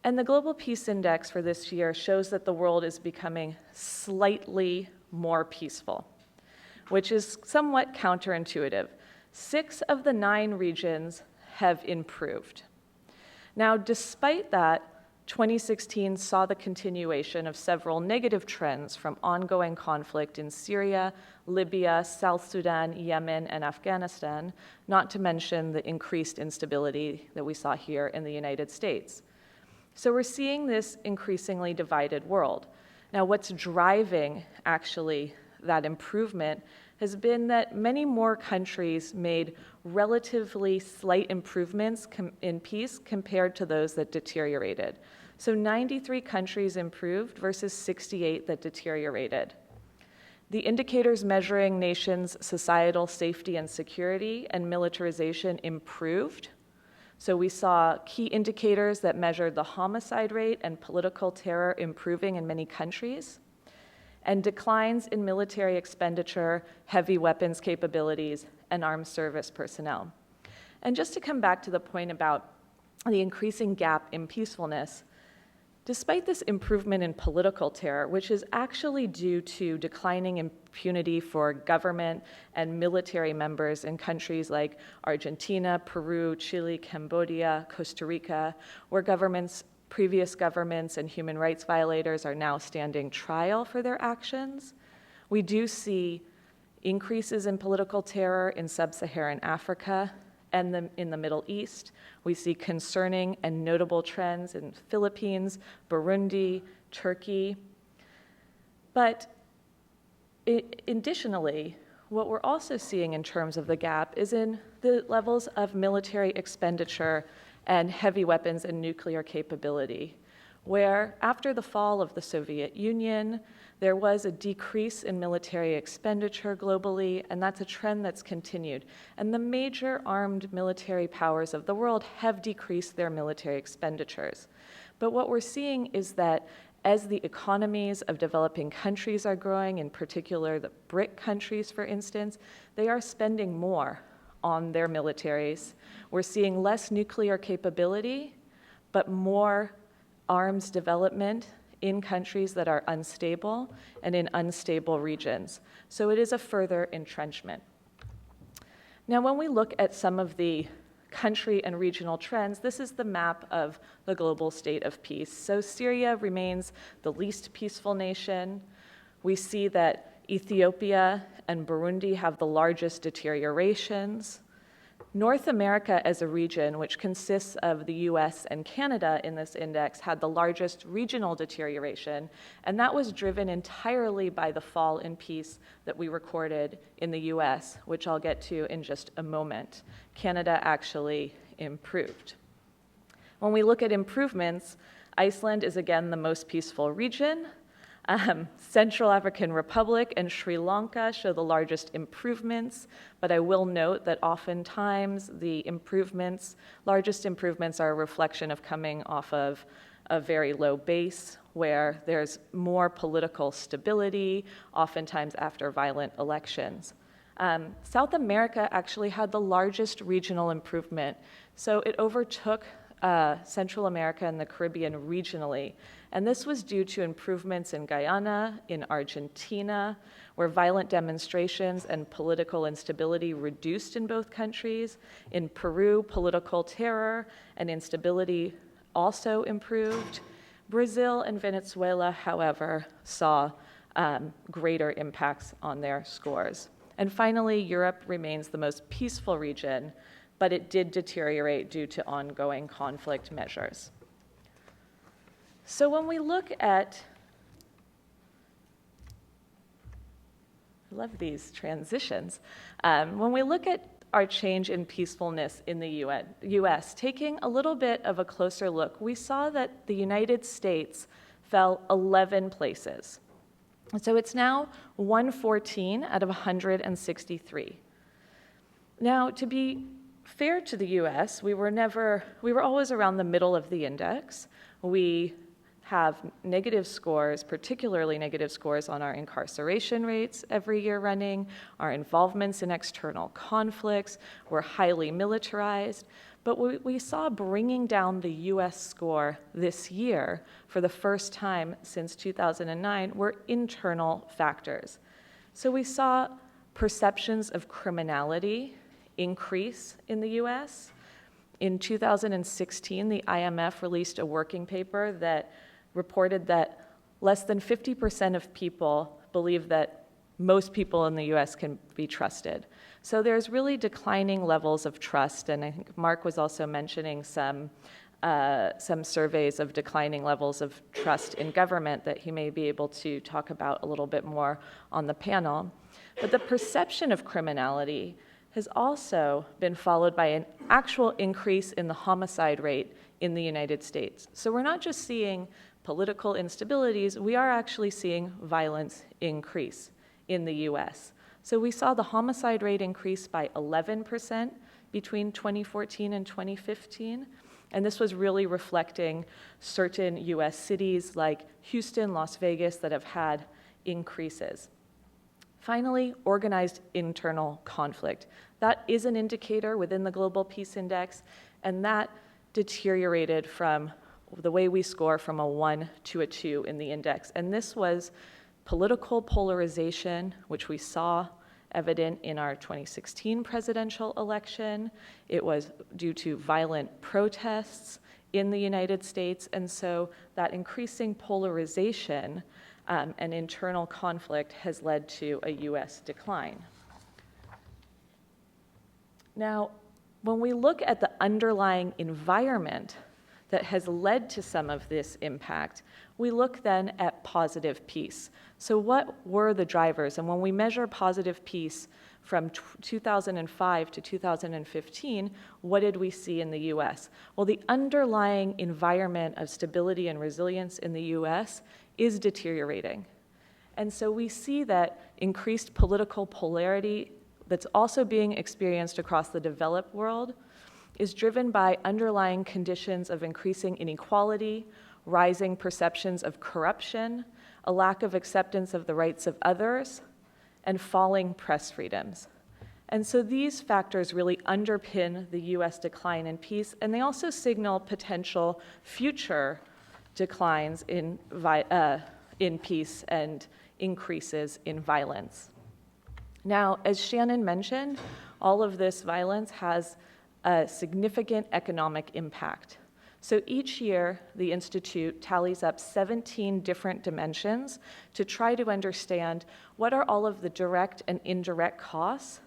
S17: And the Global Peace Index for this year shows that the world is becoming slightly more peaceful, which is somewhat counterintuitive. 6 of the 9 regions have improved. Now, despite that, 2016 saw the continuation of several negative trends from ongoing conflict in Syria, Libya, South Sudan, Yemen, and Afghanistan, not to mention the increased instability that we saw here in the United States. So we're seeing this increasingly divided world. Now, what's driving actually that improvement has been that many more countries made relatively slight improvements in peace compared to those that deteriorated. So 93 countries improved versus 68 that deteriorated. The indicators measuring nations' societal safety and security and militarization improved. So we saw key indicators that measured the homicide rate and political terror improving in many countries, and declines in military expenditure, heavy weapons capabilities, and armed service personnel. And just to come back to the point about the increasing gap in peacefulness, despite this improvement in political terror, which is actually due to declining impunity for government and military members in countries like Argentina, Peru, Chile, Cambodia, Costa Rica, where previous governments and human rights violators are now standing trial for their actions, we do see increases in political terror in sub-Saharan Africa and in the Middle East. We see concerning and notable trends in Philippines, Burundi, Turkey. But additionally, what we're also seeing in terms of the gap is in the levels of military expenditure and heavy weapons and nuclear capability, where after the fall of the Soviet Union, there was a decrease in military expenditure globally, and that's a trend that's continued. And the major armed military powers of the world have decreased their military expenditures. But what we're seeing is that as the economies of developing countries are growing, in particular the BRIC countries, for instance, they are spending more on their militaries. We're seeing less nuclear capability, but more arms development in countries that are unstable and in unstable regions. So it is a further entrenchment. Now, when we look at some of the country and regional trends, this is the map of the global state of peace. So Syria remains the least peaceful nation. We see that Ethiopia and Burundi have the largest deteriorations. North America as a region, which consists of the US and Canada in this index, had the largest regional deterioration, and that was driven entirely by the fall in peace that we recorded in the US, which I'll get to in just a moment. Canada actually improved. When we look at improvements, Iceland is again the most peaceful region. Central African Republic and Sri Lanka show the largest improvements, but I will note that oftentimes the largest improvements are a reflection of coming off of a very low base where there's more political stability, oftentimes after violent elections. South America actually had the largest regional improvement, so it overtook Central America and the Caribbean regionally. And this was due to improvements in Guyana, in Argentina, where violent demonstrations and political instability reduced in both countries. In Peru, political terror and instability also improved. Brazil and Venezuela, however, saw greater impacts on their scores. And finally, Europe remains the most peaceful region, but it did deteriorate due to ongoing conflict measures. So when we look at, I love these transitions. When we look at our change in peacefulness in the US, taking a little bit of a closer look, we saw that the United States fell 11 places. So it's now 114 out of 163. Now, to be fair to the US, we were always around the middle of the index. We have negative scores, particularly negative scores on our incarceration rates every year running, our involvements in external conflicts, we're highly militarized. But what we saw bringing down the US score this year for the first time since 2009 were internal factors. So we saw perceptions of criminality increase in the US. In 2016, the IMF released a working paper that reported that less than 50% of people believe that most people in the US can be trusted. So there's really declining levels of trust, and I think Mark was also mentioning some surveys of declining levels of trust in government that he may be able to talk about a little bit more on the panel. But the perception of criminality has also been followed by an actual increase in the homicide rate in the United States. So we're not just seeing political instabilities, we are actually seeing violence increase in the US. So we saw the homicide rate increase by 11% between 2014 and 2015. And this was really reflecting certain US cities like Houston, Las Vegas that have had increases. Finally, organized internal conflict. That is an indicator within the Global Peace Index, and that deteriorated from the way we score from a 1 to a 2 in the index. And this was political polarization, which we saw evident in our 2016 presidential election. It was due to violent protests in the United States, and so that increasing polarization and internal conflict has led to a US decline. Now, when we look at the underlying environment that has led to some of this impact, we look then at positive peace. So what were the drivers? And when we measure positive peace from 2005 to 2015, what did we see in the US? Well, the underlying environment of stability and resilience in the US is deteriorating. And so we see that increased political polarity that's also being experienced across the developed world is driven by underlying conditions of increasing inequality, rising perceptions of corruption, a lack of acceptance of the rights of others, and falling press freedoms. And so these factors really underpin the US decline in peace, and they also signal potential future declines in peace and increases in violence. Now, as Shannon mentioned, all of this violence has a significant economic impact. So each year, the Institute tallies up 17 different dimensions to try to understand what are all of the direct and indirect costs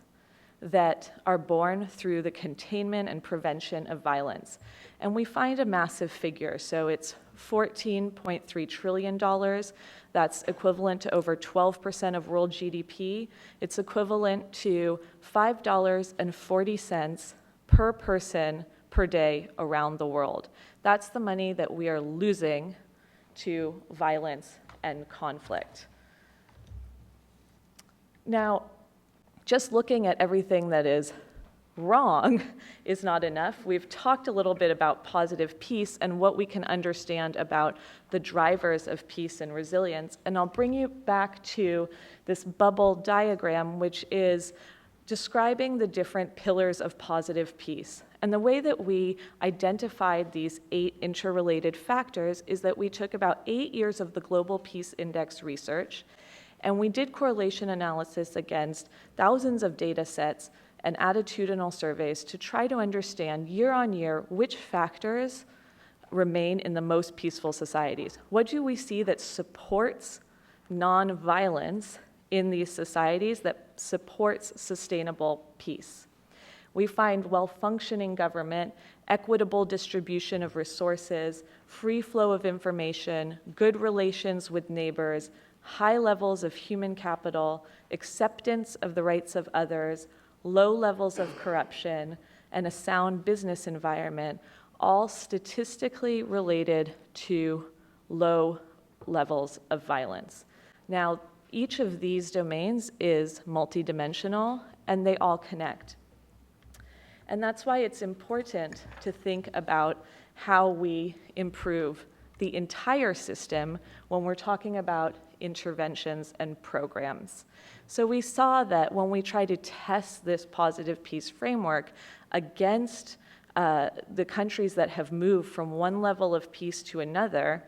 S17: that are borne through the containment and prevention of violence. And we find a massive figure. So it's $14.3 trillion. That's equivalent to over 12% of world GDP. It's equivalent to $5.40 per person per day around the world. That's the money that we are losing to violence and conflict. Now, just looking at everything that is wrong is not enough. We've talked a little bit about positive peace and what we can understand about the drivers of peace and resilience. And I'll bring you back to this bubble diagram, which is describing the different pillars of positive peace. And the way that we identified these 8 interrelated factors is that we took about 8 years of the Global Peace Index research, and we did correlation analysis against thousands of data sets and attitudinal surveys to try to understand year on year which factors remain in the most peaceful societies. What do we see that supports nonviolence in these societies, that supports sustainable peace? We find well-functioning government, equitable distribution of resources, free flow of information, good relations with neighbors, high levels of human capital, acceptance of the rights of others, low levels of corruption, and a sound business environment, all statistically related to low levels of violence. Now, Each of these domains is multidimensional, and they all connect. And that's why it's important to think about how we improve the entire system when we're talking about interventions and programs. So we saw that when we try to test this positive peace framework against the countries that have moved from one level of peace to another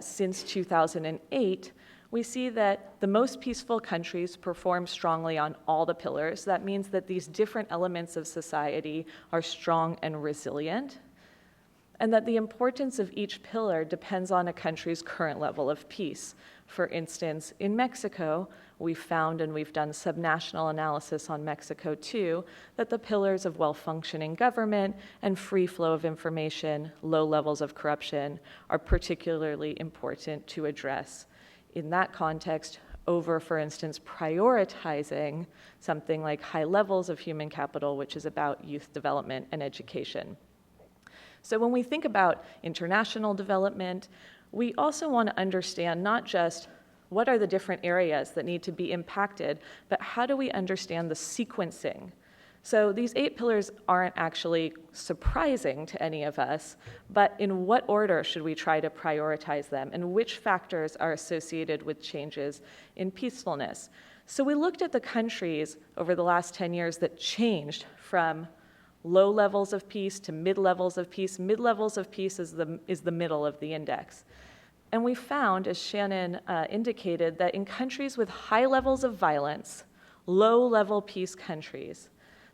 S17: since 2008, we see that the most peaceful countries perform strongly on all the pillars. That means that these different elements of society are strong and resilient, and that the importance of each pillar depends on a country's current level of peace. For instance, in Mexico, we found, and we've done subnational analysis on Mexico too, that the pillars of well-functioning government and free flow of information, low levels of corruption, are particularly important to address in that context over, for instance, prioritizing something like high levels of human capital, which is about youth development and education. So when we think about international development, we also want to understand not just what are the different areas that need to be impacted, but how do we understand the sequencing? So these 8 pillars aren't actually surprising to any of us, but in what order should we try to prioritize them, and which factors are associated with changes in peacefulness? So we looked at the countries over the last 10 years that changed from low levels of peace to mid levels of peace. Mid levels of peace is the middle of the index. And we found, as Shannon indicated, that in countries with high levels of violence, low-level peace countries,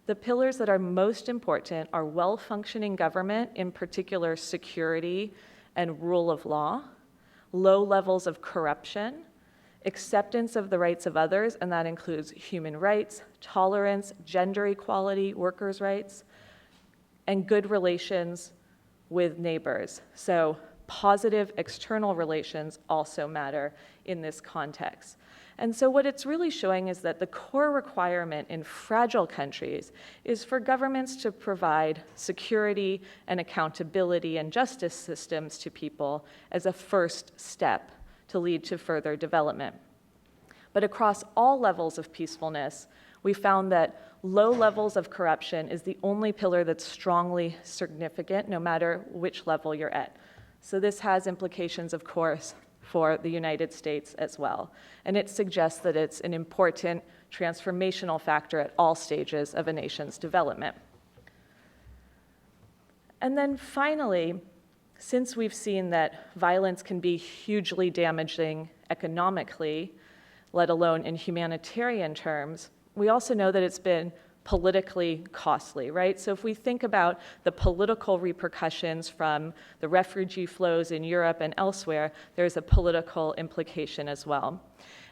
S17: the pillars that are most important are well-functioning government, in particular security and rule of law, low levels of corruption, acceptance of the rights of others, and that includes human rights, tolerance, gender equality, workers' rights, and good relations with neighbors. So positive external relations also matter in this context. And so what it's really showing is that the core requirement in fragile countries is for governments to provide security and accountability and justice systems to people as a first step to lead to further development. But across all levels of peacefulness, we found that low levels of corruption is the only pillar that's strongly significant, no matter which level you're at. So this has implications, of course, for the United States as well. And it suggests that it's an important transformational factor at all stages of a nation's development. And then finally, since we've seen that violence can be hugely damaging economically, let alone in humanitarian terms, we also know that it's been politically costly, right? So if we think about the political repercussions from the refugee flows in Europe and elsewhere, there's a political implication as well.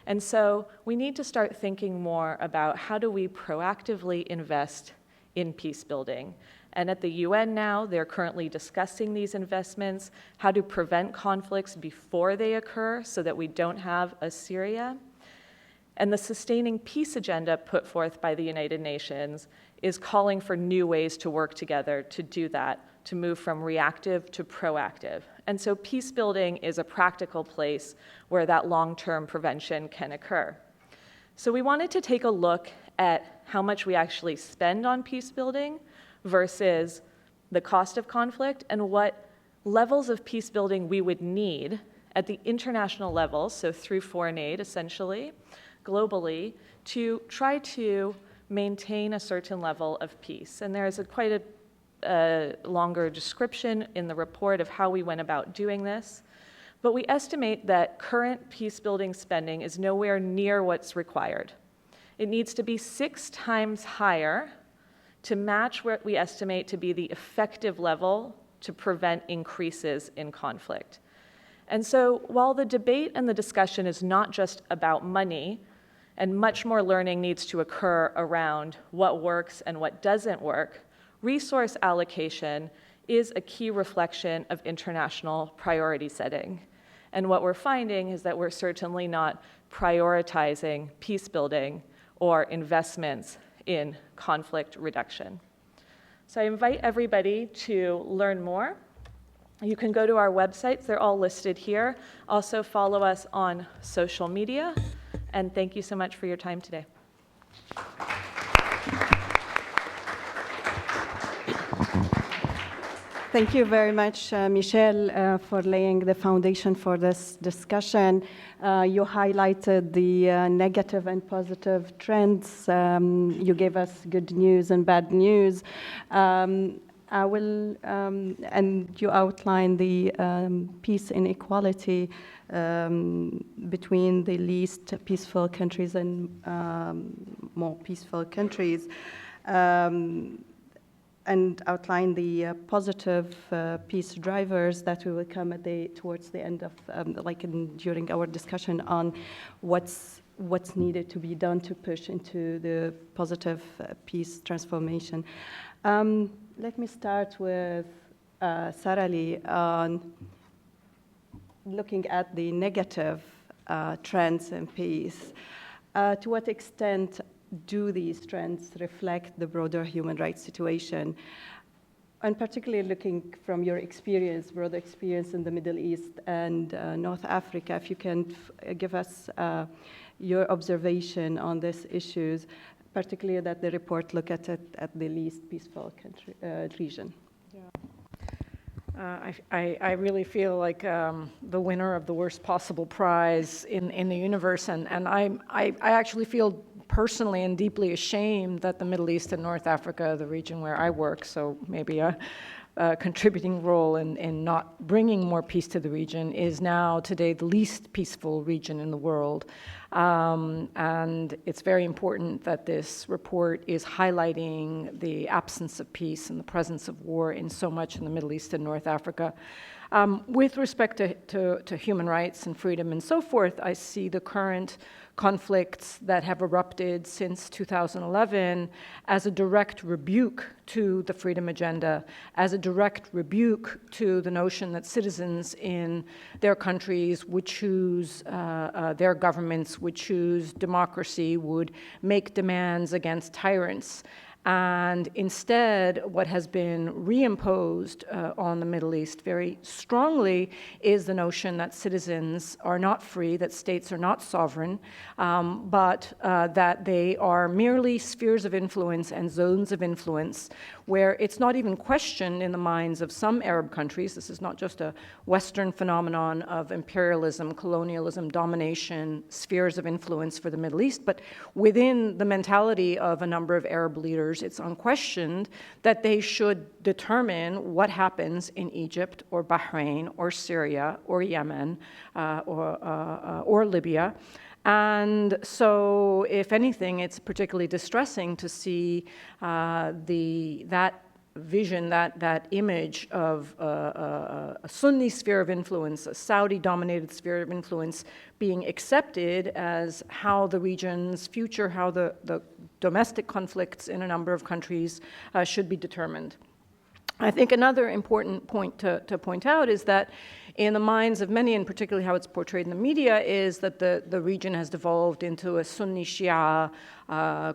S17: And so we need to start thinking more about how do we proactively invest in peace building. And at the UN now, they're currently discussing these investments, how to prevent conflicts before they occur so that we don't have a Syria. And the Sustaining Peace Agenda put forth by the United Nations is calling for new ways to work together to do that, to move from reactive to proactive. And so peace building is a practical place where that long-term prevention can occur. So we wanted to take a look at how much we actually spend on peace building versus the cost of conflict, and what levels of peace building we would need at the international level, so through foreign aid essentially, globally, to try to maintain a certain level of peace. And there is quite a longer description in the report of how we went about doing this. But we estimate that current peace-building spending is nowhere near what's required. It needs to be 6 times higher to match what we estimate to be the effective level to prevent increases in conflict. And so while the debate and the discussion is not just about money, and much more learning needs to occur around what works and what doesn't work, resource allocation is a key reflection of international priority setting. And what we're finding is that we're certainly not prioritizing peace building or investments in conflict reduction. So I invite everybody to learn more. You can go to our websites, they're all listed here. Also follow us on social media. And thank you so much for your time today.
S16: Thank you very much, Michelle, for laying the foundation for this discussion. You highlighted the negative and positive trends. You gave us good news and bad news. And you outlined the peace inequality between the least peaceful countries and more peaceful countries. And outline the positive peace drivers that we will come towards the end of, during our discussion on what's needed to be done to push into the positive peace transformation. Let me start with Sara Lee on looking at the negative trends in peace. To what extent do these trends reflect the broader human rights situation? And particularly looking from your experience, broader experience in the Middle East and North Africa, if you can give us your observation on these issues, particularly that the report look at it at the least peaceful country, region.
S18: I really feel like the winner of the worst possible prize in the universe, and I actually feel personally and deeply ashamed that the Middle East and North Africa, the region where I work, so maybe a contributing role in not bringing more peace to the region, is now today the least peaceful region in the world. And it's very important that this report is highlighting the absence of peace and the presence of war in so much in the Middle East and North Africa. With respect to human rights and freedom and so forth, I see the current conflicts that have erupted since 2011 as a direct rebuke to the freedom agenda, as a direct rebuke to the notion that citizens in their countries would choose, their governments would choose democracy, would make demands against tyrants. And instead, what has been reimposed on the Middle East very strongly is the notion that citizens are not free, that states are not sovereign, but that they are merely spheres of influence and zones of influence where it's not even questioned in the minds of some Arab countries. This is not just a Western phenomenon of imperialism, colonialism, domination, spheres of influence for the Middle East, but within the mentality of a number of Arab leaders, it's unquestioned that they should determine what happens in Egypt or Bahrain or Syria or Yemen or Libya. And so, if anything, it's particularly distressing to see that vision, that image of a Sunni sphere of influence, a Saudi-dominated sphere of influence being accepted as how the region's future, how the domestic conflicts in a number of countries should be determined. I think another important point to point out is that in the minds of many, and particularly how it's portrayed in the media, is that the region has devolved into a Sunni Shia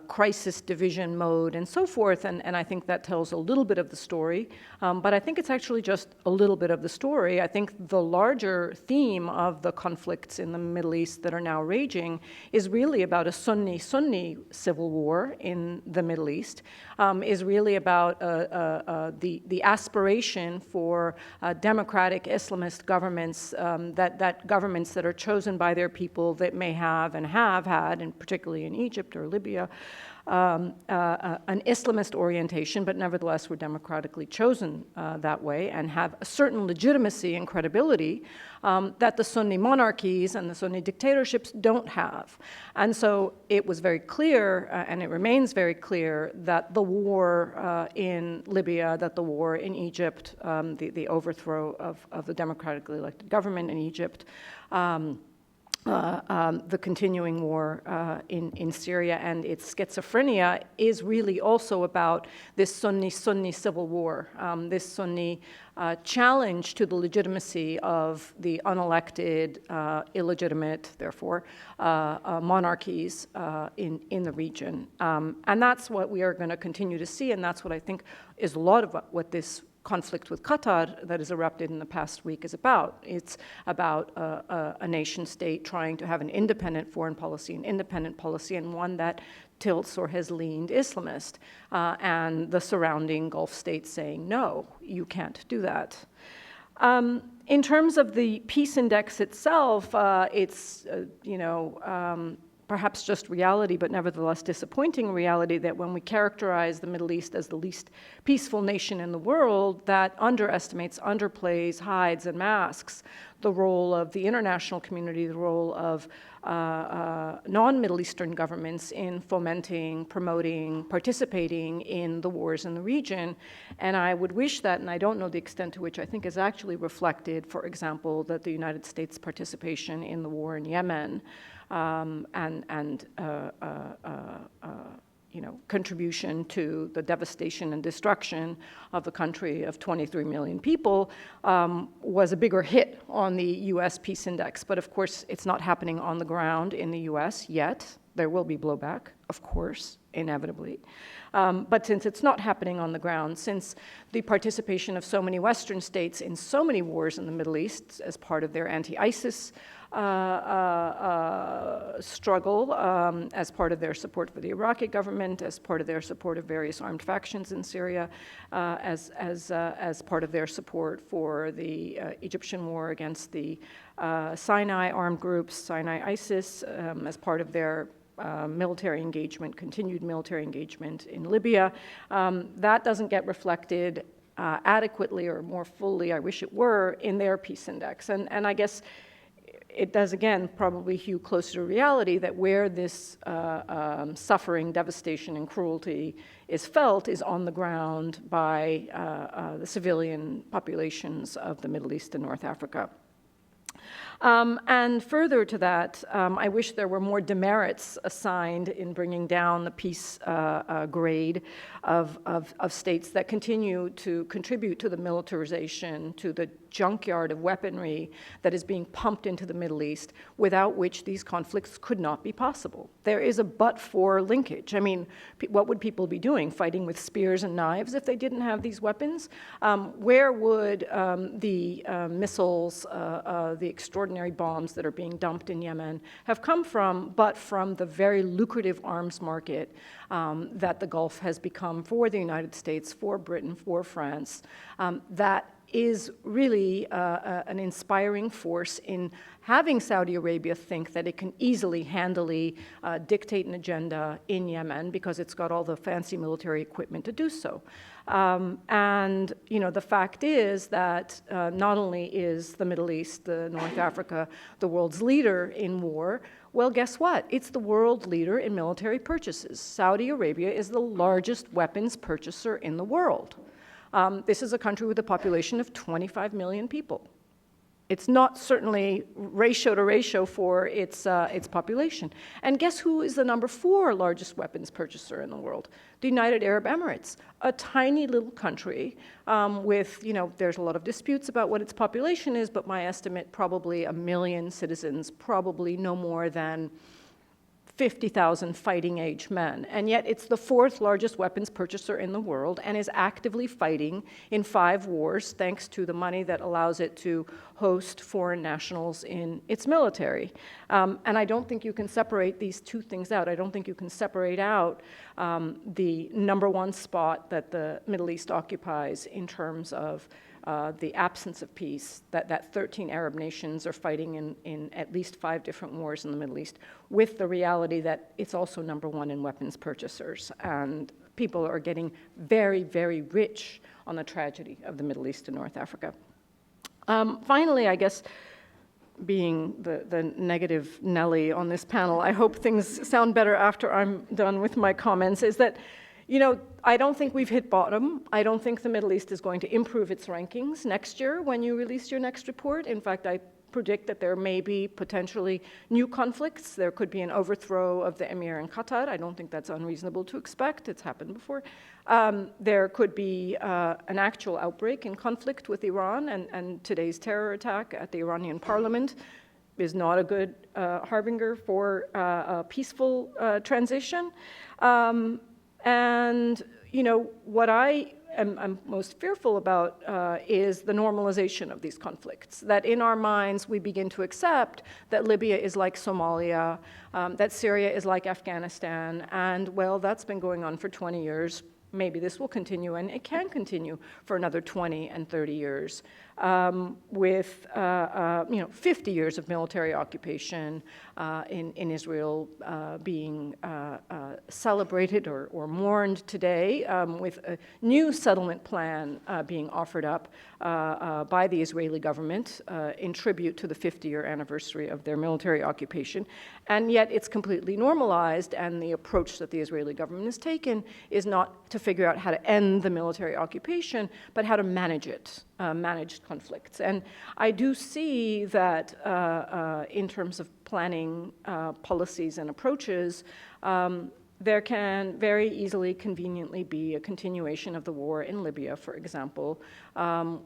S18: crisis division mode and so forth, and I think that tells a little bit of the story, but I think it's actually just a little bit of the story. I think the larger theme of the conflicts in the Middle East that are now raging is really about a Sunni-Sunni civil war in the Middle East, is really about the aspiration for democratic Islamist governments, that governments that are chosen by their people that may have and have had, and particularly in Egypt or Libya, an Islamist orientation, but nevertheless were democratically chosen that way and have a certain legitimacy and credibility that the Sunni monarchies and the Sunni dictatorships don't have. And so it was very clear, and it remains very clear, that the war in Libya, that the war in Egypt, the overthrow of the democratically elected government in Egypt, the continuing war in Syria and its schizophrenia is really also about this Sunni-Sunni civil war, this Sunni challenge to the legitimacy of the unelected, illegitimate, therefore, monarchies in the region. And that's what we are going to continue to see, and that's what I think is a lot of what this conflict with Qatar that has erupted in the past week is about. It's about a nation state trying to have an independent foreign policy, an independent policy, and one that tilts or has leaned Islamist, and the surrounding Gulf states saying, no, you can't do that. In terms of the peace index itself, it's, perhaps just reality, but nevertheless disappointing reality that when we characterize the Middle East as the least peaceful nation in the world, that underestimates, underplays, hides, and masks the role of the international community, the role of non-Middle Eastern governments in fomenting, promoting, participating in the wars in the region. And I would wish that, and I don't know the extent to which I think is actually reflected, for example, that the United States participation in the war in Yemen contribution to the devastation and destruction of the country of 23 million people was a bigger hit on the U.S. peace index. But of course, it's not happening on the ground in the U.S. yet. There will be blowback, of course, inevitably. But since it's not happening on the ground, since the participation of so many Western states in so many wars in the Middle East as part of their anti-ISIS struggle, as part of their support for the Iraqi government, as part of their support of various armed factions in Syria, as part of their support for the Egyptian war against the Sinai armed groups, Sinai ISIS, as part of their military engagement, continued military engagement in Libya. That doesn't get reflected adequately or more fully, I wish it were, in their peace index. And I guess it does, again, probably hew closer to reality that where this suffering, devastation, and cruelty is felt is on the ground by the civilian populations of the Middle East and North Africa. And further to that, I wish there were more demerits assigned in bringing down the peace grade of states that continue to contribute to the militarization, to the junkyard of weaponry that is being pumped into the Middle East, without which these conflicts could not be possible. There is a but-for linkage. I mean, what would people be doing? Fighting with spears and knives if they didn't have these weapons? Where would the missiles, the extraordinary bombs that are being dumped in Yemen have come from, but from the very lucrative arms market that the Gulf has become for the United States, for Britain, for France, that is really an inspiring force in having Saudi Arabia think that it can easily, handily dictate an agenda in Yemen because it's got all the fancy military equipment to do so. And, the fact is that not only is the Middle East, the North Africa, the world's leader in war, well, guess what? It's the world leader in military purchases. Saudi Arabia is the largest weapons purchaser in the world. This is a country with a population of 25 million people. It's not certainly ratio to ratio for its population. And guess who is the number 4 largest weapons purchaser in the world? The United Arab Emirates, a tiny little country with, there's a lot of disputes about what its population is, but my estimate, probably 1 million citizens, probably no more than 50,000 fighting-age men, and yet it's the 4th largest weapons purchaser in the world and is actively fighting in 5 wars thanks to the money that allows it to host foreign nationals in its military. And I don't think you can separate these two things out. I don't think you can separate out the number 1 spot that the Middle East occupies in terms of the absence of peace, that 13 Arab nations are fighting in at least 5 different wars in the Middle East, with the reality that it's also number 1 in weapons purchasers. And people are getting very, very rich on the tragedy of the Middle East and North Africa. Finally, I guess, being the negative Nelly on this panel, I hope things sound better after I'm done with my comments, is that I don't think we've hit bottom. I don't think the Middle East is going to improve its rankings next year when you release your next report. In fact, I predict that there may be potentially new conflicts. There could be an overthrow of the emir in Qatar. I don't think that's unreasonable to expect. It's happened before. There could be an actual outbreak in conflict with Iran, and today's terror attack at the Iranian parliament is not a good harbinger for a peaceful transition. And, what I am most fearful about is the normalization of these conflicts. That in our minds we begin to accept that Libya is like Somalia, that Syria is like Afghanistan, and well, that's been going on for 20 years. Maybe this will continue, and it can continue for another 20 and 30 years, with 50 years of military occupation in Israel being celebrated or mourned today, with a new settlement plan being offered up by the Israeli government in tribute to the 50-year anniversary of their military occupation. And yet it's completely normalized, and the approach that the Israeli government has taken is not to figure out how to end the military occupation, but how to manage it, manage conflicts. And I do see that in terms of planning policies and approaches, there can very easily, conveniently be a continuation of the war in Libya, for example,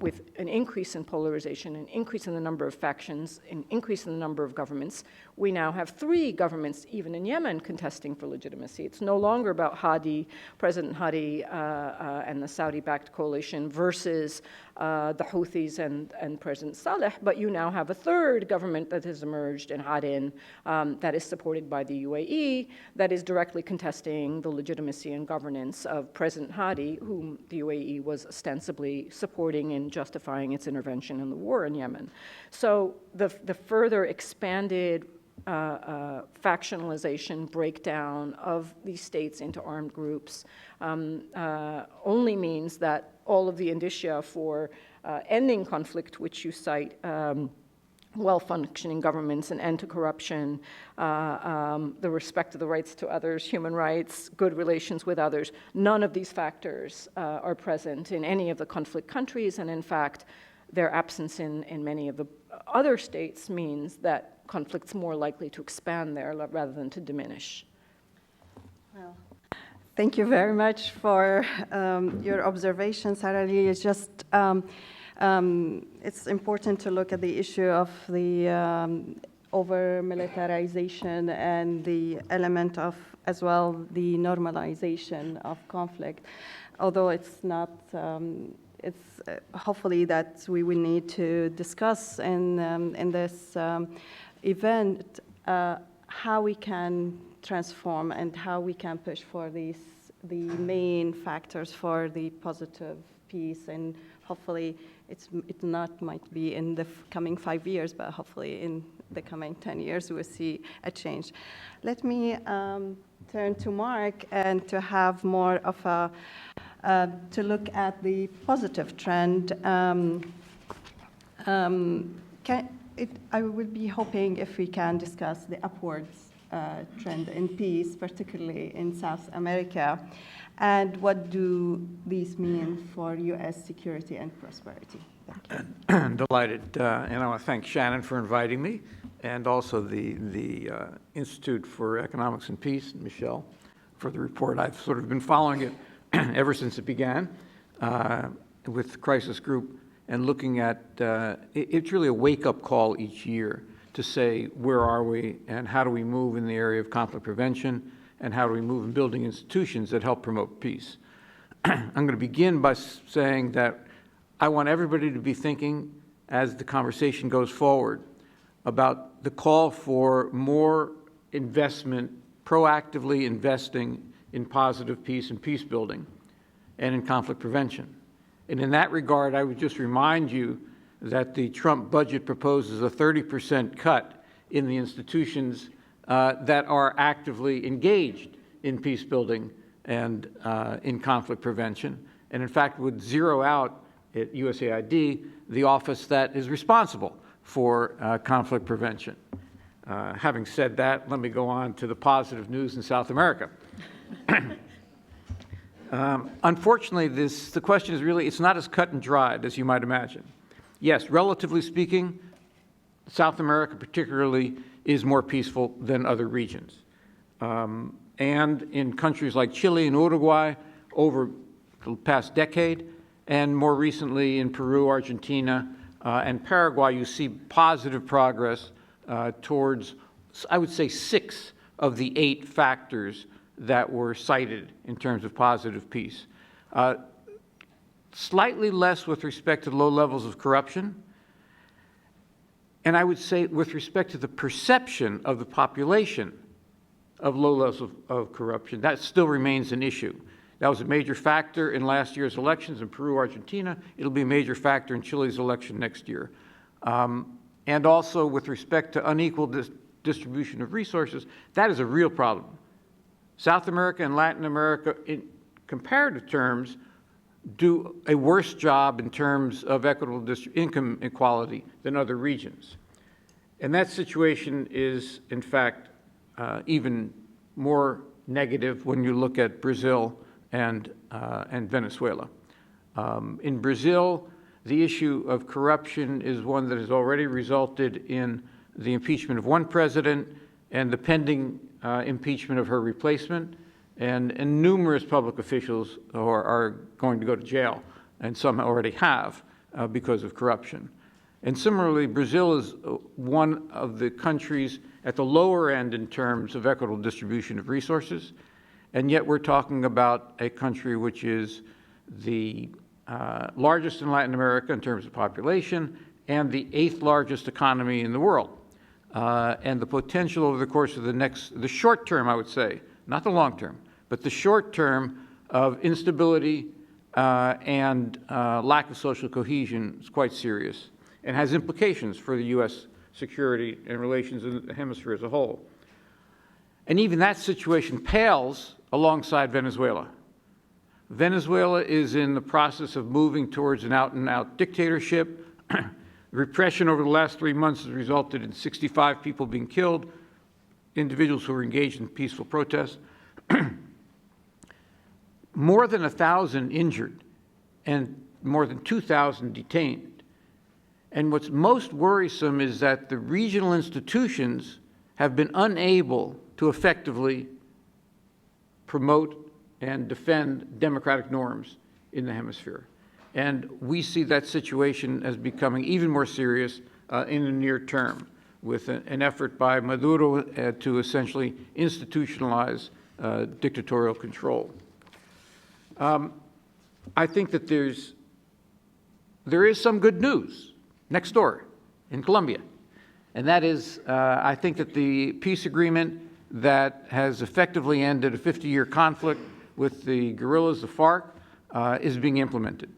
S18: with an increase in polarization, an increase in the number of factions, an increase in the number of governments. We now have 3 governments, even in Yemen, contesting for legitimacy. It's no longer about Hadi, President Hadi, and the Saudi-backed coalition versus the Houthis and President Saleh, but you now have a 3rd government that has emerged in Aden that is supported by the UAE, that is directly contesting the legitimacy and governance of President Hadi, whom the UAE was ostensibly supporting and justifying its intervention in the war in Yemen. So the further expanded factionalization, breakdown of these states into armed groups only means that all of the indicia for ending conflict, which you cite, well-functioning governments, an end to corruption, the respect of the rights to others, human rights, good relations with others, none of these factors are present in any of the conflict countries, and in fact, their absence in many of the other states means that conflict's more likely to expand there rather than to diminish.
S16: Well, thank you very much for your observations, Sarah Lee. It's just, it's important to look at the issue of the over-militarization and the element of, as well, the normalization of conflict. Although it's not, it's hopefully that we will need to discuss in this event how we can transform and how we can push for the main factors for the positive peace, and hopefully it might be in the coming 5 years, but hopefully in the coming 10 years we'll see a change. Let me turn to Mark and to have more of a to look at the positive trend. I would be hoping if we can discuss the upwards trend in peace, particularly in South America, and what do these mean for U.S. security and prosperity? Thank you.
S19: Delighted, and I want to thank Shannon for inviting me, and also the Institute for Economics and Peace, Michelle, for the report. I've sort of been following it ever since it began with the Crisis Group, and looking at, it's really a wake-up call each year to say, where are we, and how do we move in the area of conflict prevention, and how do we move in building institutions that help promote peace. I'm going to begin by saying that I want everybody to be thinking, as the conversation goes forward, about the call for more investment, proactively investing in positive peace and peace building and in conflict prevention. And in that regard, I would just remind you that the Trump budget proposes a 30% cut in the institutions that are actively engaged in peace building and in conflict prevention, and in fact would zero out at USAID the office that is responsible for conflict prevention. Having said that, let me go on to the positive news in South America. Unfortunately, the question is really, it's not as cut and dried as you might imagine. Yes, relatively speaking, South America particularly is more peaceful than other regions. And in countries like Chile and Uruguay over the past decade, and more recently in Peru, Argentina, and Paraguay, you see positive progress towards, I would say, 6 of the 8 factors that were cited in terms of positive peace. slightly less with respect to low levels of corruption, and I would say with respect to the perception of the population of low levels of corruption, that still remains an issue. That was a major factor in last year's elections in Peru, Argentina. It'll be a major factor in Chile's election next year. And also with respect to unequal distribution of resources, that is a real problem. South America and Latin America, in comparative terms, do a worse job in terms of equitable income equality than other regions. And that situation is, in fact, even more negative when you look at Brazil and Venezuela. In Brazil, the issue of corruption is one that has already resulted in the impeachment of one president and the pending impeachment of her replacement, and numerous public officials are going to go to jail, and some already have because of corruption. And similarly, Brazil is one of the countries at the lower end in terms of equitable distribution of resources, and yet we're talking about a country which is the largest in Latin America in terms of population and the 8th largest economy in the world. And the potential over the course of the short term, I would say, not the long term, but the short term of instability and lack of social cohesion is quite serious and has implications for the U.S. security and relations in the hemisphere as a whole. And even that situation pales alongside Venezuela. Venezuela is in the process of moving towards an out-and-out dictatorship. Repression over the last 3 months has resulted in 65 people being killed, individuals who were engaged in peaceful protests, more than 1,000 injured, and more than 2,000 detained. And what's most worrisome is that the regional institutions have been unable to effectively promote and defend democratic norms in the hemisphere. And we see that situation as becoming even more serious in the near term, with an effort by Maduro to essentially institutionalize dictatorial control. I think that there is some good news next door in Colombia, and that is, I think that the peace agreement that has effectively ended a 50-year conflict with the guerrillas, the FARC, is being implemented.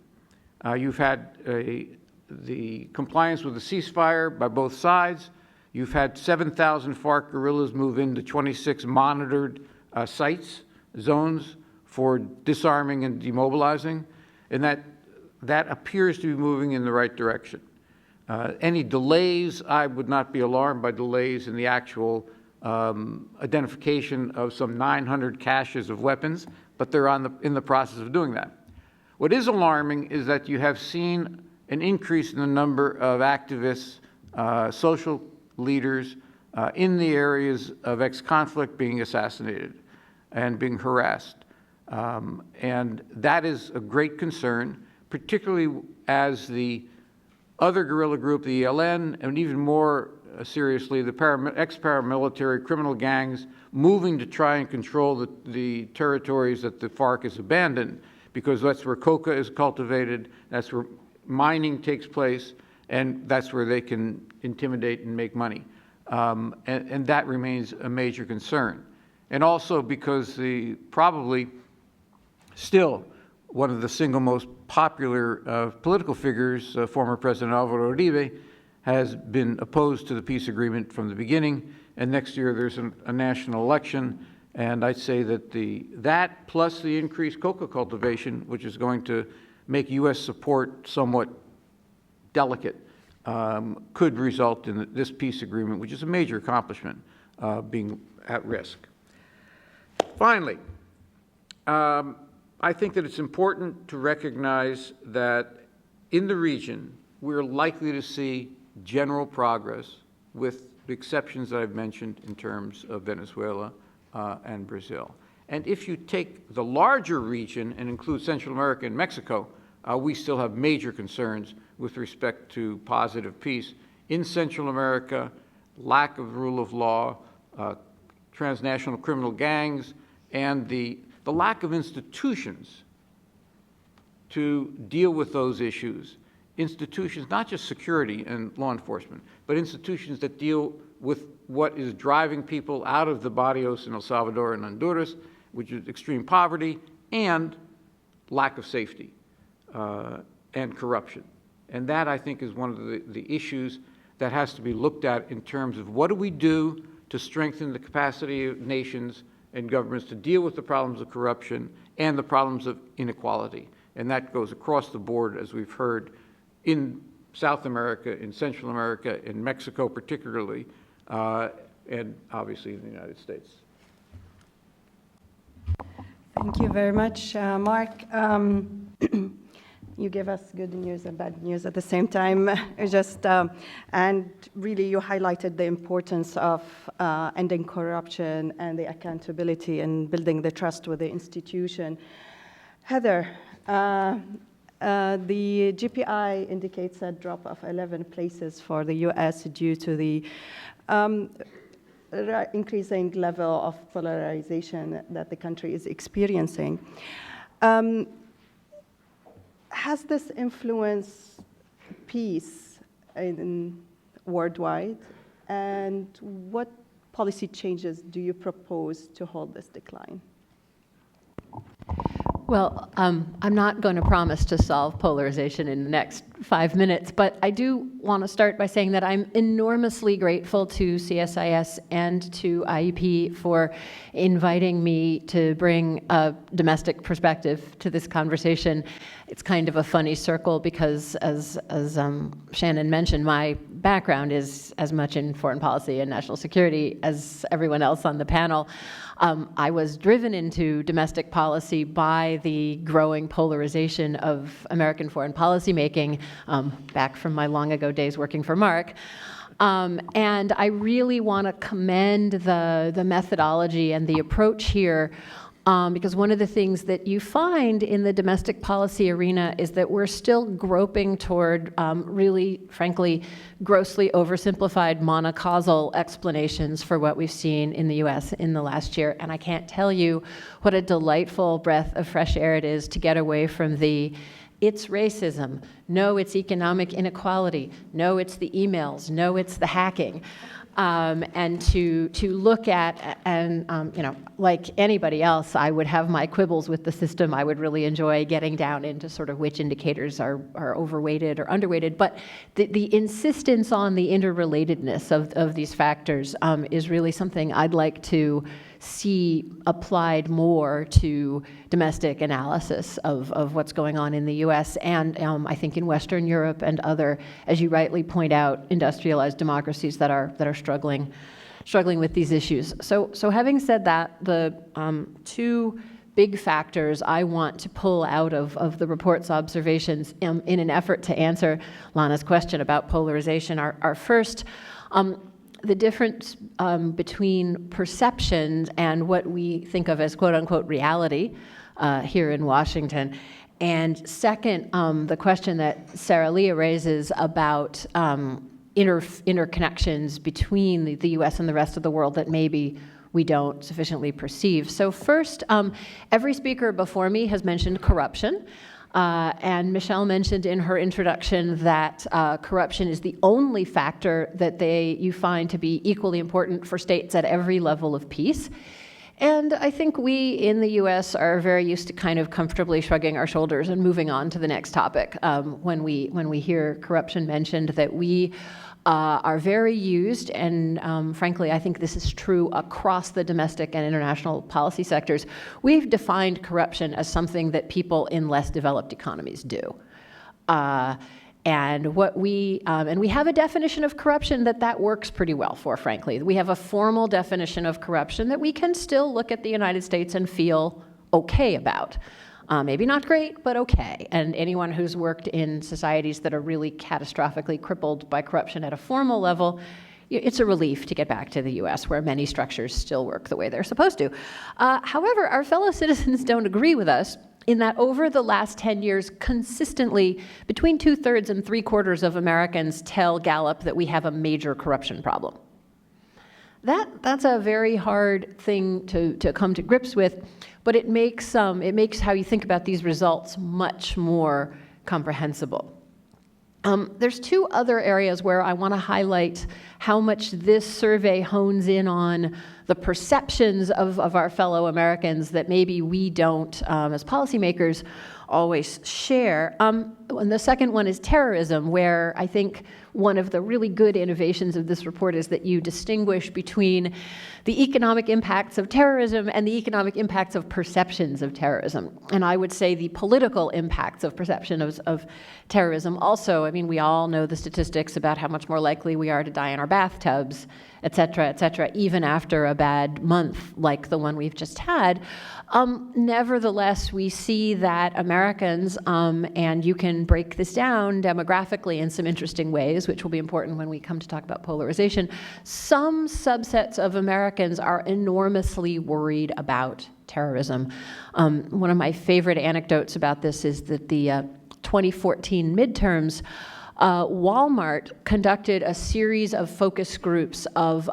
S19: You've had the compliance with the ceasefire by both sides. You've had 7,000 FARC guerrillas move into 26 monitored sites, zones for disarming and demobilizing, and that appears to be moving in the right direction. Any delays, I would not be alarmed by delays in the actual identification of some 900 caches of weapons, but they're in the process of doing that. What is alarming is that you have seen an increase in the number of activists, social leaders in the areas of ex-conflict being assassinated and being harassed. And that is a great concern, particularly as the other guerrilla group, the ELN, and even more seriously, the ex-paramilitary criminal gangs moving to try and control the territories that the FARC has abandoned, because that's where coca is cultivated, that's where mining takes place, and that's where they can intimidate and make money. And that remains a major concern. And also because probably still one of the single most popular political figures, former President Alvaro Uribe, has been opposed to the peace agreement from the beginning, and next year there's a national election, and I'd say that that plus the increased coca cultivation, which is going to make U.S. support somewhat delicate, could result in this peace agreement, which is a major accomplishment, being at risk. Finally, I think that it's important to recognize that in the region, we're likely to see general progress, with the exceptions that I've mentioned in terms of Venezuela and Brazil. And if you take the larger region and include Central America and Mexico, we still have major concerns with respect to positive peace. In Central America, lack of rule of law, transnational criminal gangs, and the lack of institutions to deal with those issues, institutions, not just security and law enforcement, but institutions that deal with what is driving people out of the barrios in El Salvador and Honduras, which is extreme poverty and lack of safety and corruption. And that, I think, is one of the issues that has to be looked at in terms of what do we do to strengthen the capacity of nations and governments to deal with the problems of corruption and the problems of inequality. And that goes across the board, as we've heard, in South America, in Central America, in Mexico particularly, and obviously in the United States.
S16: Thank you very much, Mark. You gave us good news and bad news at the same time. And really you highlighted the importance of ending corruption and the accountability and building the trust with the institution. Heather, the GPI indicates a drop of 11 places for the US due to the increasing level of polarization that the country is experiencing. Has this influenced peace worldwide? And what policy changes do you propose to hold this decline?
S20: Well, I'm not going to promise to solve polarization in the next 5 minutes, but I do want to start by saying that I'm enormously grateful to CSIS and to IEP for inviting me to bring a domestic perspective to this conversation. It's kind of a funny circle because, as Shannon mentioned, my background is as much in foreign policy and national security as everyone else on the panel. I was driven into domestic policy by the growing polarization of American foreign policy making back from my long ago days working for Mark. And I really want to commend the methodology and the approach here because one of the things that you find in the domestic policy arena is that we're still groping toward really, frankly, grossly oversimplified monocausal explanations for what we've seen in the US in the last year. And I can't tell you what a delightful breath of fresh air it is to get away from the it's racism, no, it's economic inequality, no, it's the emails, no, it's the hacking. And to look at, and you know, like anybody else, I would have my quibbles with the system. I would really enjoy getting down into sort of which indicators are overweighted or underweighted. But the insistence on the interrelatedness of these factors is really something I'd like to see applied more to domestic analysis of what's going on in the US and I think in Western Europe and other, as you rightly point out, industrialized democracies that are struggling with these issues. So having said that, the two big factors I want to pull out of the report's observations in an effort to answer Lana's question about polarization are first, the difference between perceptions and what we think of as quote-unquote reality here in Washington. And second, the question that Sarah Leah raises about interconnections between the U.S. and the rest of the world that maybe we don't sufficiently perceive. So first, every speaker before me has mentioned corruption. And Michelle mentioned in her introduction that corruption is the only factor that you find to be equally important for states at every level of peace. And I think we in the U.S. are very used to kind of comfortably shrugging our shoulders and moving on to the next topic when we hear corruption mentioned, that we are very used, and frankly, I think this is true across the domestic and international policy sectors. We've defined corruption as something that people in less developed economies do. And we have a definition of corruption that works pretty well for, frankly. We have a formal definition of corruption that we can still look at the United States and feel okay about. Maybe not great, but okay. And anyone who's worked in societies that are really catastrophically crippled by corruption at a formal level, it's a relief to get back to the US, where many structures still work the way they're supposed to. However, our fellow citizens don't agree with us in that over the last 10 years, consistently, between 2/3 and 3/4 of Americans tell Gallup that we have a major corruption problem. That's a very hard thing to come to grips with, but it makes how you think about these results much more comprehensible. There's two other areas where I want to highlight how much this survey hones in on the perceptions of our fellow Americans that maybe we don't, as policymakers, always share. And the second one is terrorism, where I think one of the really good innovations of this report is that you distinguish between the economic impacts of terrorism and the economic impacts of perceptions of terrorism. And I would say the political impacts of perception of terrorism also. I mean, we all know the statistics about how much more likely we are to die in our bathtubs, et cetera, even after a bad month like the one we've just had. Nevertheless, we see that Americans, and you can break this down demographically in some interesting ways, which will be important when we come to talk about polarization. Some subsets of Americans are enormously worried about terrorism. One of my favorite anecdotes about this is that the 2014 midterms, Walmart conducted a series of focus groups of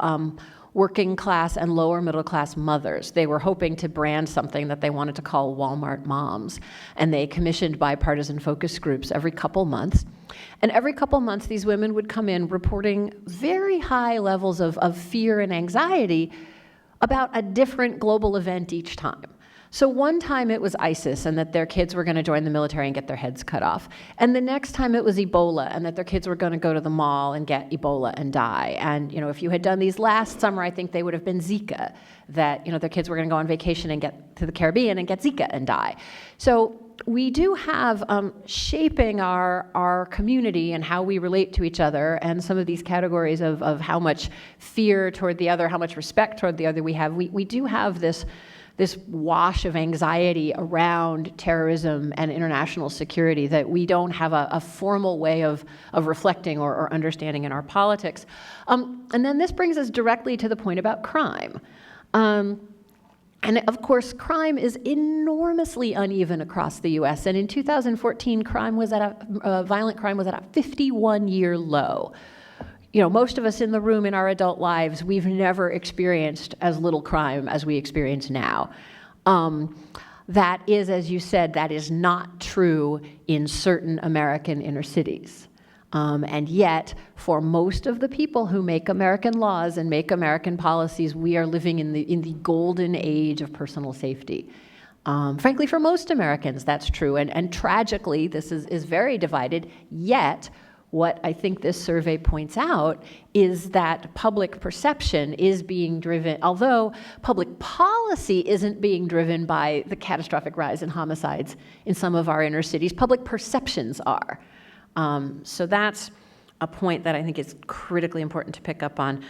S20: working class and lower middle class mothers. They were hoping to brand something that they wanted to call Walmart Moms, and they commissioned bipartisan focus groups every couple months. And every couple months, these women would come in reporting very high levels of fear and anxiety about a different global event each time. So one time it was ISIS and that their kids were going to join the military and get their heads cut off. And the next time it was Ebola and that their kids were going to go to the mall and get Ebola and die. And, if you had done these last summer, I think they would have been Zika, that, their kids were going to go on vacation and get to the Caribbean and get Zika and die. So we do have shaping our community and how we relate to each other, and some of these categories of how much fear toward the other, how much respect toward the other we have. We do have this wash of anxiety around terrorism and international security that we don't have a formal way of reflecting or understanding in our politics. And then this brings us directly to the point about crime. And of course, crime is enormously uneven across the U.S. And in 2014, violent crime was at a 51-year low. Most of us in the room in our adult lives, we've never experienced as little crime as we experience now. That is, as you said, that is not true in certain American inner cities. And yet, for most of the people who make American laws and make American policies, we are living in the golden age of personal safety. Frankly, for most Americans, that's true. And tragically, this is very divided, yet what I think this survey points out is that public perception is being driven, although public policy isn't being driven by the catastrophic rise in homicides in some of our inner cities, public perceptions are. So that's a point that I think is critically important to pick up on.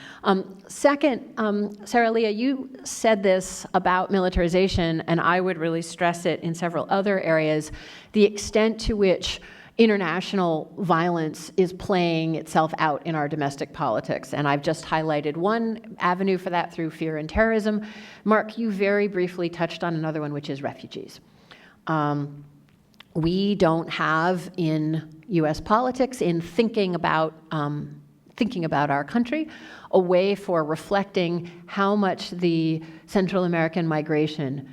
S20: Second, Sarah Leah, you said this about militarization, and I would really stress it in several other areas, the extent to which international violence is playing itself out in our domestic politics. And I've just highlighted one avenue for that through fear and terrorism. Mark, you very briefly touched on another one, which is refugees. We don't have in U.S. politics, in thinking about our country, a way for reflecting how much the Central American migration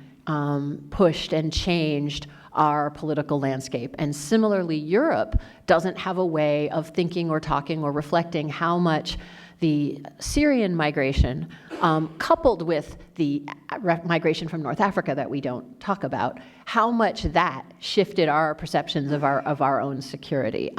S20: pushed and changed our political landscape. And similarly, Europe doesn't have a way of thinking or talking or reflecting how much the Syrian migration, coupled with the migration from North Africa that we don't talk about, how much that shifted our perceptions of our own security.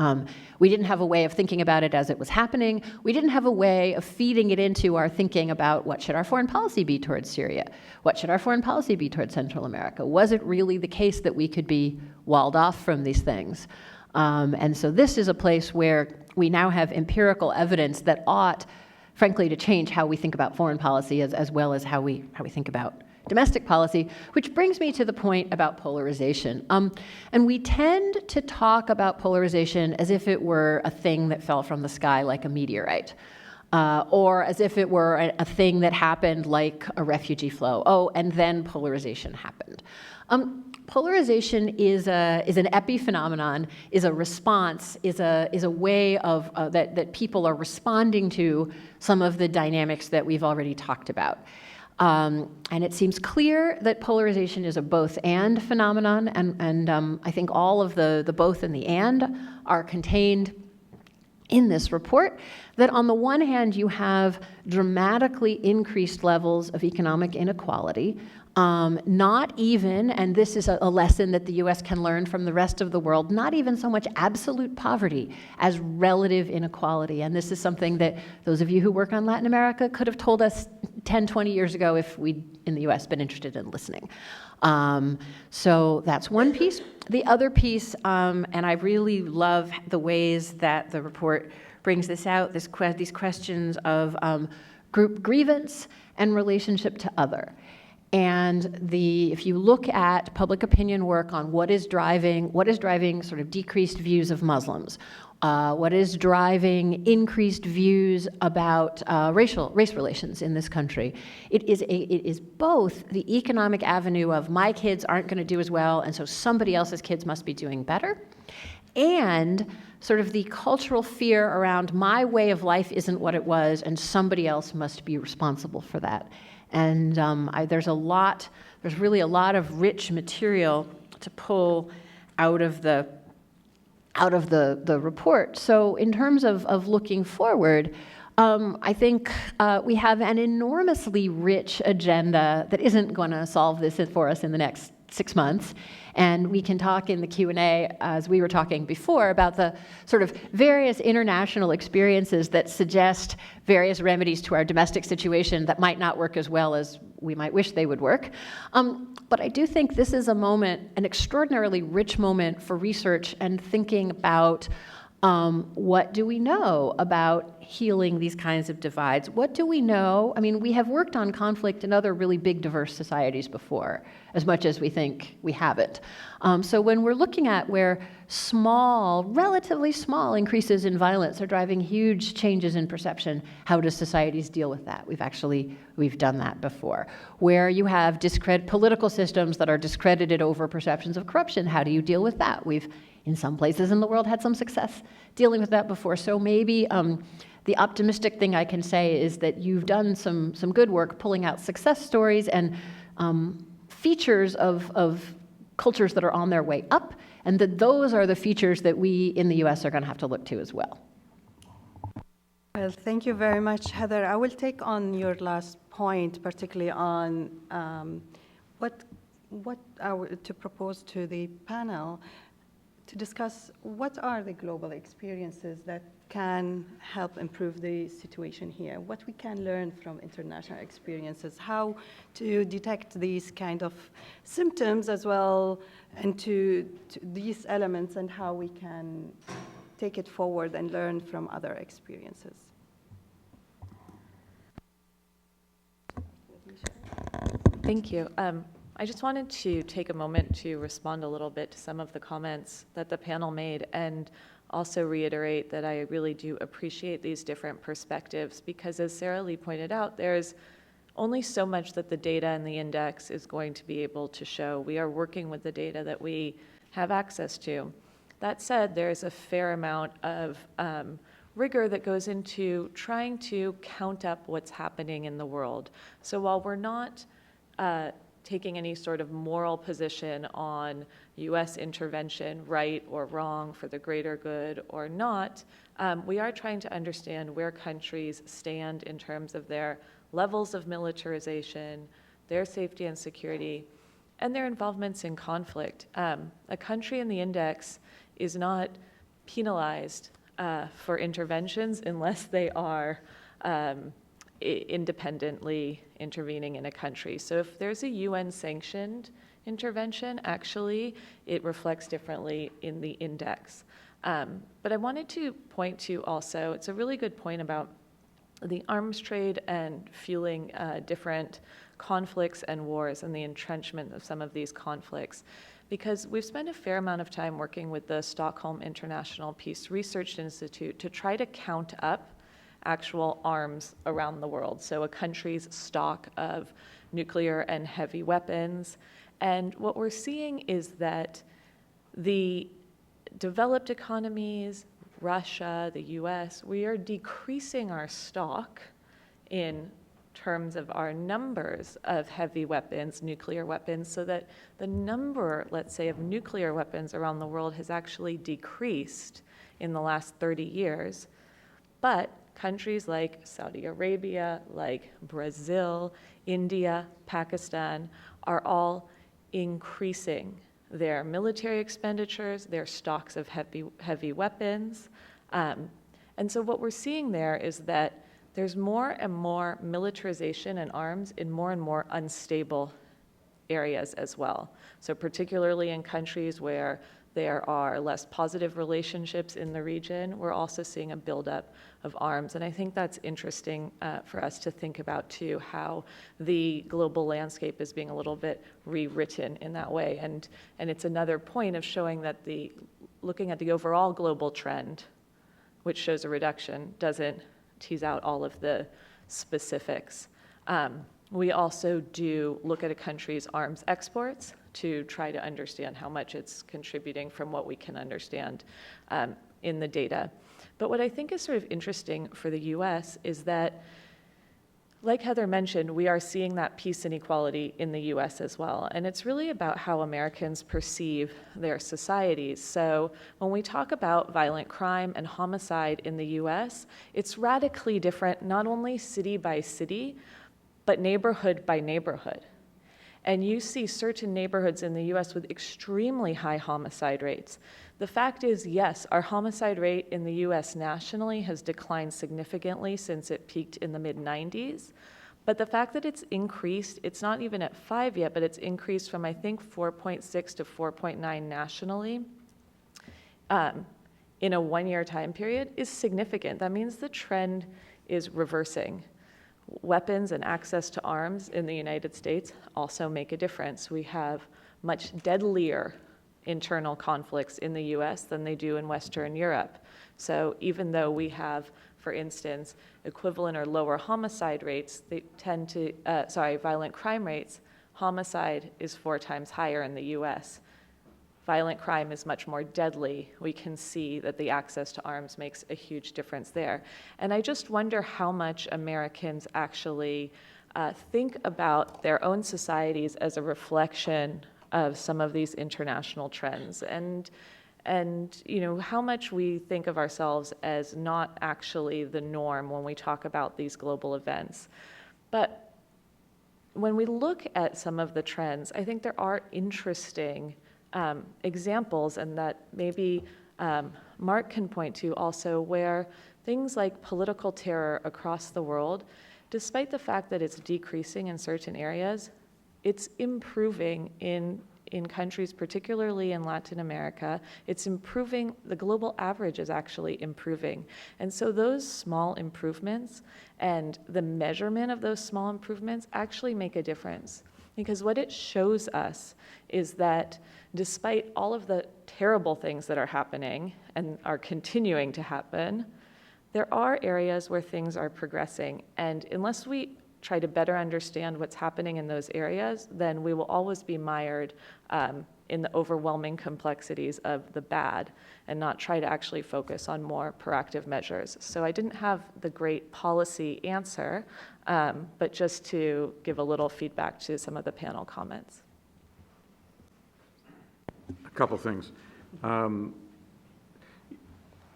S20: We didn't have a way of thinking about it as it was happening. We didn't have a way of feeding it into our thinking about what should our foreign policy be towards Syria? What should our foreign policy be towards Central America? Was it really the case that we could be walled off from these things? And so this is a place where we now have empirical evidence that ought, frankly, to change how we think about foreign policy as well as how we think about domestic policy, which brings me to the point about polarization. And we tend to talk about polarization as if it were a thing that fell from the sky like a meteorite, or as if it were a thing that happened like a refugee flow. Oh, and then polarization happened. polarization is an epiphenomenon, is a response, is a way of that people are responding to some of the dynamics that we've already talked about. And it seems clear that polarization is a both-and phenomenon, and I think all of the both and the and are contained in this report, that on the one hand you have dramatically increased levels of economic inequality, not even, and this is a lesson that the US can learn from the rest of the world, not even so much absolute poverty as relative inequality. And this is something that those of you who work on Latin America could have told us 10, 20 years ago if we'd, in the US, been interested in listening. So that's one piece. The other piece, and I really love the ways that the report brings this out, these questions of group grievance and relationship to other. And if you look at public opinion work on what is driving sort of decreased views of Muslims, what is driving increased views about race relations in this country, it is both the economic avenue of my kids aren't going to do as well, and so somebody else's kids must be doing better, and sort of the cultural fear around my way of life isn't what it was, and somebody else must be responsible for that. And there's really a lot of rich material to pull out of the report. So in terms of looking forward, I think we have an enormously rich agenda that isn't going to solve this for us in the next 6 months. And we can talk in the Q&A, as we were talking before, about the sort of various international experiences that suggest various remedies to our domestic situation that might not work as well as we might wish they would work. But I do think this is an extraordinarily rich moment for research and thinking about what do we know about healing these kinds of divides? What do we know? I mean, we have worked on conflict in other really big, diverse societies before, as much as we think we haven't. So when we're looking at where relatively small increases in violence are driving huge changes in perception, how do societies deal with that? We've done that before. Where you have political systems that are discredited over perceptions of corruption, how do you deal with that? We've, in some places in the world, had some success dealing with that before. So maybe the optimistic thing I can say is that you've done some good work pulling out success stories and features of cultures that are on their way up, and that those are the features that we in the US are going to have to look to as well.
S16: Well, thank you very much, Heather. I will take on your last point, particularly on what I would to propose to the panel to discuss what are the global experiences that can help improve the situation here, what we can learn from international experiences, how to detect these kind of symptoms as well, and to these elements, and how we can take it forward and learn from other experiences.
S17: Thank you. I just wanted to take a moment to respond a little bit to some of the comments that the panel made, and also reiterate that I really do appreciate these different perspectives, because as Sarah Lee pointed out, there's only so much that the data in the index is going to be able to show. We are working with the data that we have access to. That said, there's a fair amount of rigor that goes into trying to count up what's happening in the world. So while we're not taking any sort of moral position on US intervention, right or wrong, for the greater good or not, we are trying to understand where countries stand in terms of their levels of militarization, their safety and security, and their involvements in conflict. A country in the index is not penalized for interventions unless they are independently intervening in a country. So if there's a UN-sanctioned intervention, actually, it reflects differently in the index. But I wanted to point to also, it's a really good point about the arms trade and fueling different conflicts and wars and the entrenchment of some of these conflicts. Because we've spent a fair amount of time working with the Stockholm International Peace Research Institute to try to count up actual arms around the world. So a country's stock of nuclear and heavy weapons, And what we're seeing is that the developed economies, Russia, the US, we are decreasing our stock in terms of our numbers of heavy weapons, nuclear weapons, so that the number, let's say, of nuclear weapons around the world has actually decreased in the last 30 years. But countries like Saudi Arabia, like Brazil, India, Pakistan are all increasing their military expenditures, their stocks of heavy weapons. And so what we're seeing there is that there's more and more militarization and arms in more and more unstable areas as well. So particularly in countries where there are less positive relationships in the region, we're also seeing a buildup of arms. And I think that's interesting for us to think about too, how the global landscape is being a little bit rewritten in that way. And it's another point of showing that looking at the overall global trend, which shows a reduction, doesn't tease out all of the specifics. We also do look at a country's arms exports to try to understand how much it's contributing from what we can understand in the data. But what I think is sort of interesting for the US is that, like Heather mentioned, we are seeing that peace and equality in the US as well. And it's really about how Americans perceive their societies. So when we talk about violent crime and homicide in the US, it's radically different, not only city by city, but neighborhood by neighborhood. And you see certain neighborhoods in the US with extremely high homicide rates. The fact is, yes, our homicide rate in the US nationally has declined significantly since it peaked in the mid-90s. But the fact that it's increased, it's not even at 5 yet, but it's increased from, I think, 4.6 to 4.9 nationally in a one-year time period is significant. That means the trend is reversing. Weapons and access to arms in the United States also make a difference. We have much deadlier internal conflicts in the US than they do in Western Europe. So even though we have, for instance, equivalent or lower homicide rates, they tend to, violent crime rates, homicide is 4 times higher in the US. Violent crime is much more deadly. We can see that the access to arms makes a huge difference there. And I just wonder how much Americans actually think about their own societies as a reflection of some of these international trends, and you know, how much we think of ourselves as not actually the norm when we talk about these global events. But when we look at some of the trends, I think there are interesting examples, and that maybe Mark can point to also, where things like political terror across the world, despite the fact that it's decreasing in certain areas, it's improving in countries, particularly in Latin America. It's improving, the global average is actually improving. And so those small improvements and the measurement of those small improvements actually make a difference. Because what it shows us is that despite all of the terrible things that are happening and are continuing to happen, there are areas where things are progressing. And unless we try to better understand what's happening in those areas, then we will always be mired in the overwhelming complexities of the bad and not try to actually focus on more proactive measures. So I didn't have the great policy answer, but just to give a little feedback to some of the panel comments.
S19: A couple things.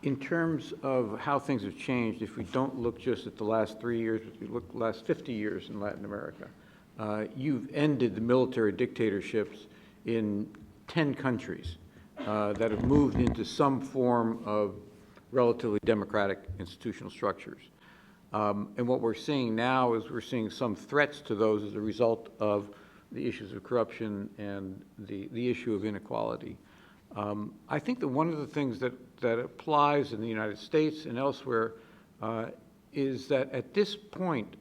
S19: In terms of how things have changed, if we don't look just at the last 3 years, but we look at the last 50 years in Latin America, you've ended the military dictatorships in 10 countries that have moved into some form of relatively democratic institutional structures. And what we're seeing now is we're seeing some threats to those as a result of the issues of corruption and the issue of inequality. I think that one of the things that applies in the United States and elsewhere is that at this point,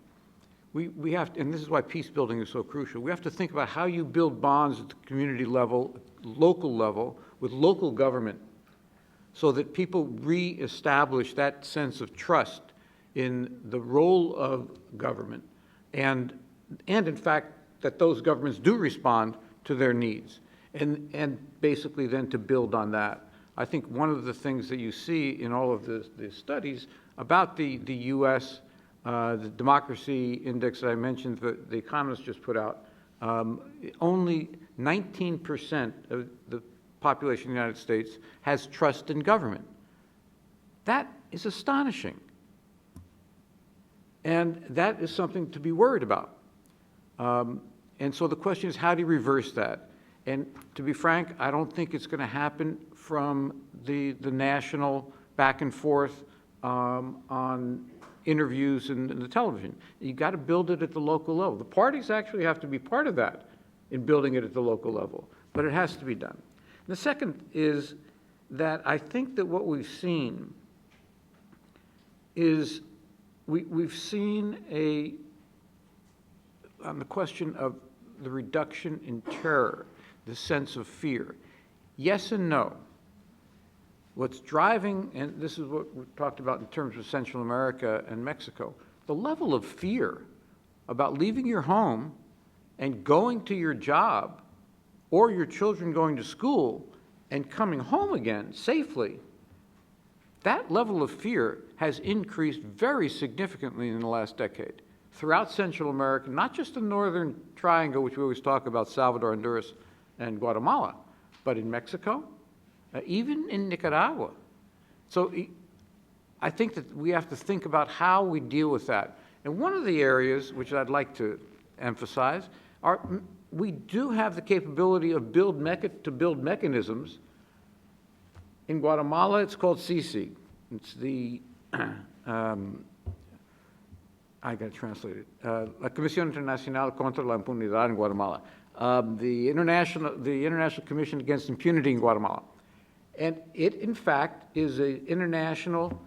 S19: we have to, and this is why peace building is so crucial, we have to think about how you build bonds at the community level, local level, with local government, so that people reestablish that sense of trust in the role of government, and in fact, that those governments do respond to their needs, and basically then to build on that. I think one of the things that you see in all of the studies about the U.S., the democracy index that I mentioned, the Economist just put out, only 19% of the population of the United States has trust in government. That is astonishing. And that is something to be worried about. And so the question is, how do you reverse that? And to be frank, I don't think it's going to happen from the national back and forth on interviews and the television. You got to build it at the local level. The parties actually have to be part of that in building it at the local level, but it has to be done. The second is that I think that what we've seen is we've seen on the question of the reduction in terror, the sense of fear. Yes and no. What's driving, and this is what we talked about in terms of Central America and Mexico, the level of fear about leaving your home and going to your job, or your children going to school and coming home again safely, that level of fear has increased very significantly in the last decade throughout Central America, not just the Northern Triangle, which we always talk about, Salvador, Honduras, and Guatemala, but in Mexico, even in Nicaragua. So I think that we have to think about how we deal with that. And one of the areas which I'd like to emphasize are we do have the capability of build mechanisms. In Guatemala, it's called CICI. It's the, I got to translate it, La Comisión Internacional contra la Impunidad in Guatemala, the International Commission Against Impunity in Guatemala. And it, in fact, is an international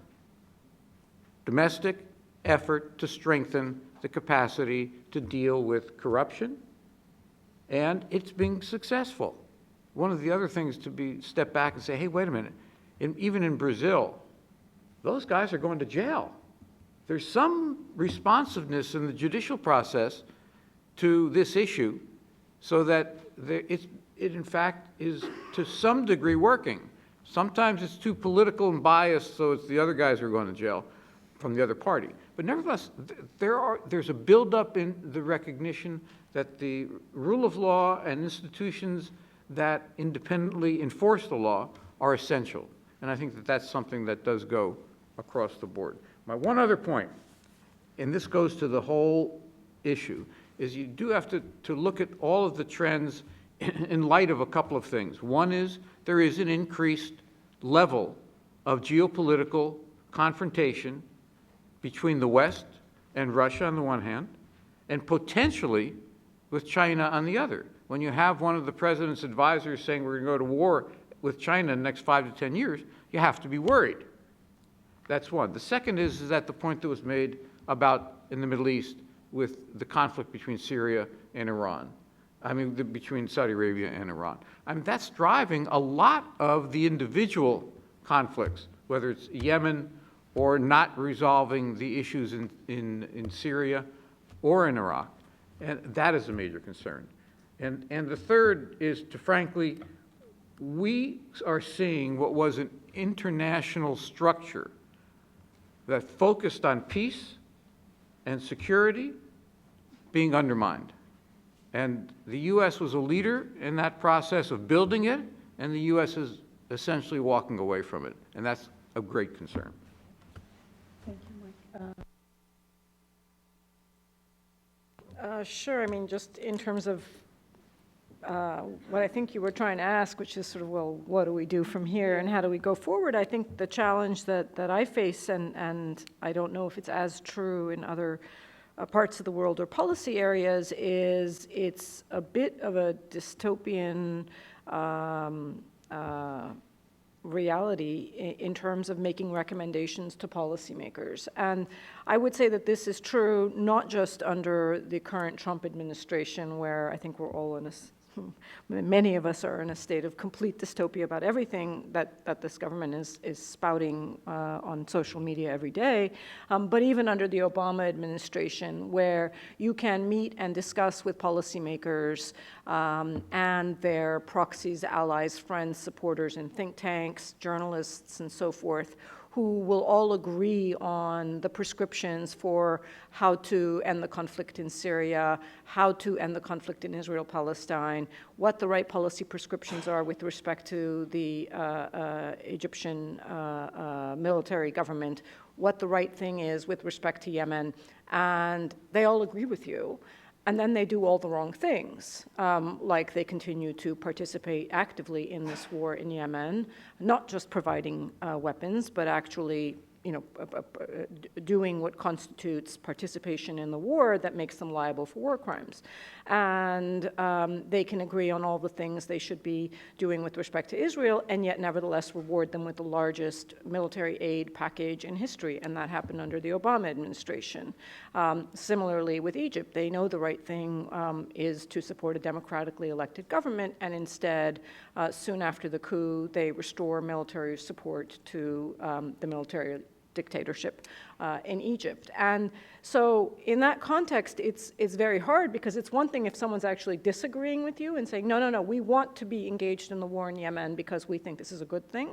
S19: domestic effort to strengthen the capacity to deal with corruption, and it's being successful. One of the other things to step back and say, hey, wait a minute, even in Brazil, those guys are going to jail. There's some responsiveness in the judicial process to this issue so that it in fact is to some degree working. Sometimes it's too political and biased, so it's the other guys who are going to jail from the other party. But nevertheless, there's a buildup in the recognition that the rule of law and institutions that independently enforce the law are essential. And I think that that's something that does go across the board. My one other point, and this goes to the whole issue, is you do have to look at all of the trends in light of a couple of things. One is there is an increased level of geopolitical confrontation between the West and Russia on the one hand, and potentially with China on the other. When you have one of the president's advisors saying we're going to go to war with China in the next 5 to 10 years, you have to be worried. That's one. The second is that the point that was made about in the Middle East with the conflict between Syria and Iran. Between Saudi Arabia and Iran. That's driving a lot of the individual conflicts, whether it's Yemen or not resolving the issues in Syria or in Iraq. And that is a major concern. And the third is to frankly, we are seeing what was an international structure that focused on peace and security being undermined. And the U.S. was a leader in that process of building it, and the U.S. is essentially walking away from it. And that's of great concern.
S18: Thank you, Mike. Sure. Just in terms of what I think you were trying to ask, which is sort of, well, what do we do from here and how do we go forward? I think the challenge that I face, and I don't know if it's as true in other parts of the world or policy areas, is it's a bit of a dystopian reality in terms of making recommendations to policymakers. And I would say that this is true not just under the current Trump administration, where I think we're all in a many of us are in a state of complete dystopia about everything that this government is spouting on social media every day. But even under the Obama administration, where you can meet and discuss with policymakers and their proxies, allies, friends, supporters in think tanks, journalists, and so forth, who will all agree on the prescriptions for how to end the conflict in Syria, how to end the conflict in Israel-Palestine, what the right policy prescriptions are with respect to the Egyptian military government, what the right thing is with respect to Yemen, and they all agree with you. And then they do all the wrong things, like they continue to participate actively in this war in Yemen, not just providing weapons, but actually, doing what constitutes participation in the war that makes them liable for war crimes. And they can agree on all the things they should be doing with respect to Israel, and yet nevertheless reward them with the largest military aid package in history, and that happened under the Obama administration. Similarly with Egypt, they know the right thing is to support a democratically elected government, and instead, soon after the coup, they restore military support to the military dictatorship in Egypt. And so in that context, it's very hard, because it's one thing if someone's actually disagreeing with you and saying, no, we want to be engaged in the war in Yemen because we think this is a good thing.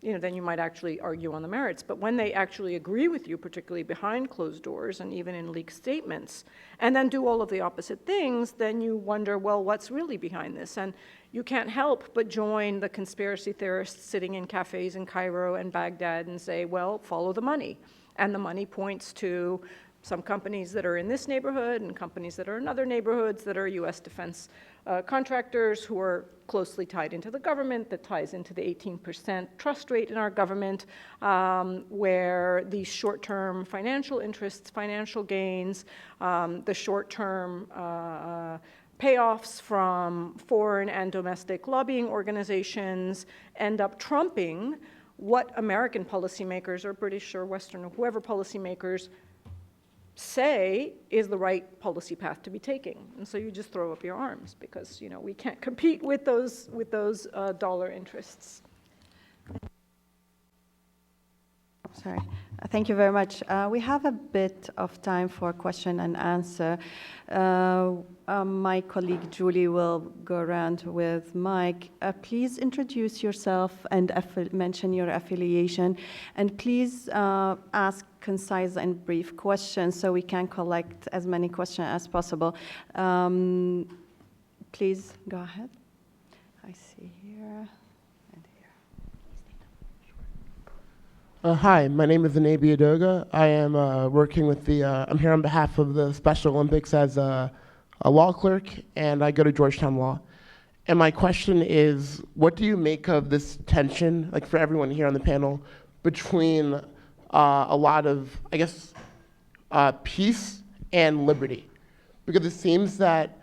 S18: Then you might actually argue on the merits. But when they actually agree with you, particularly behind closed doors and even in leaked statements, and then do all of the opposite things, then you wonder, well, what's really behind this? And you can't help but join the conspiracy theorists sitting in cafes in Cairo and Baghdad and say, well, follow the money. And the money points to some companies that are in this neighborhood and companies that are in other neighborhoods that are U.S. defense contractors who are closely tied into the government, that ties into the 18% trust rate in our government, where these short-term financial interests, financial gains, the short-term payoffs from foreign and domestic lobbying organizations end up trumping what American policymakers or British or Western or whoever policymakers say is the right policy path to be taking. And so you just throw up your arms because, we can't compete with those dollar interests.
S16: Sorry. Thank you very much. We have a bit of time for question and answer. My colleague Julie will go around with Mike. Please introduce yourself and mention your affiliation. And please ask concise and brief questions so we can collect as many questions as possible. Please go ahead. I see here.
S3: Hi, my name is Anabi Adoga. I am working with I'm here on behalf of the Special Olympics as a law clerk, and I go to Georgetown Law. And my question is, what do you make of this tension, like for everyone here on the panel, between a lot of, peace and liberty? Because it seems that,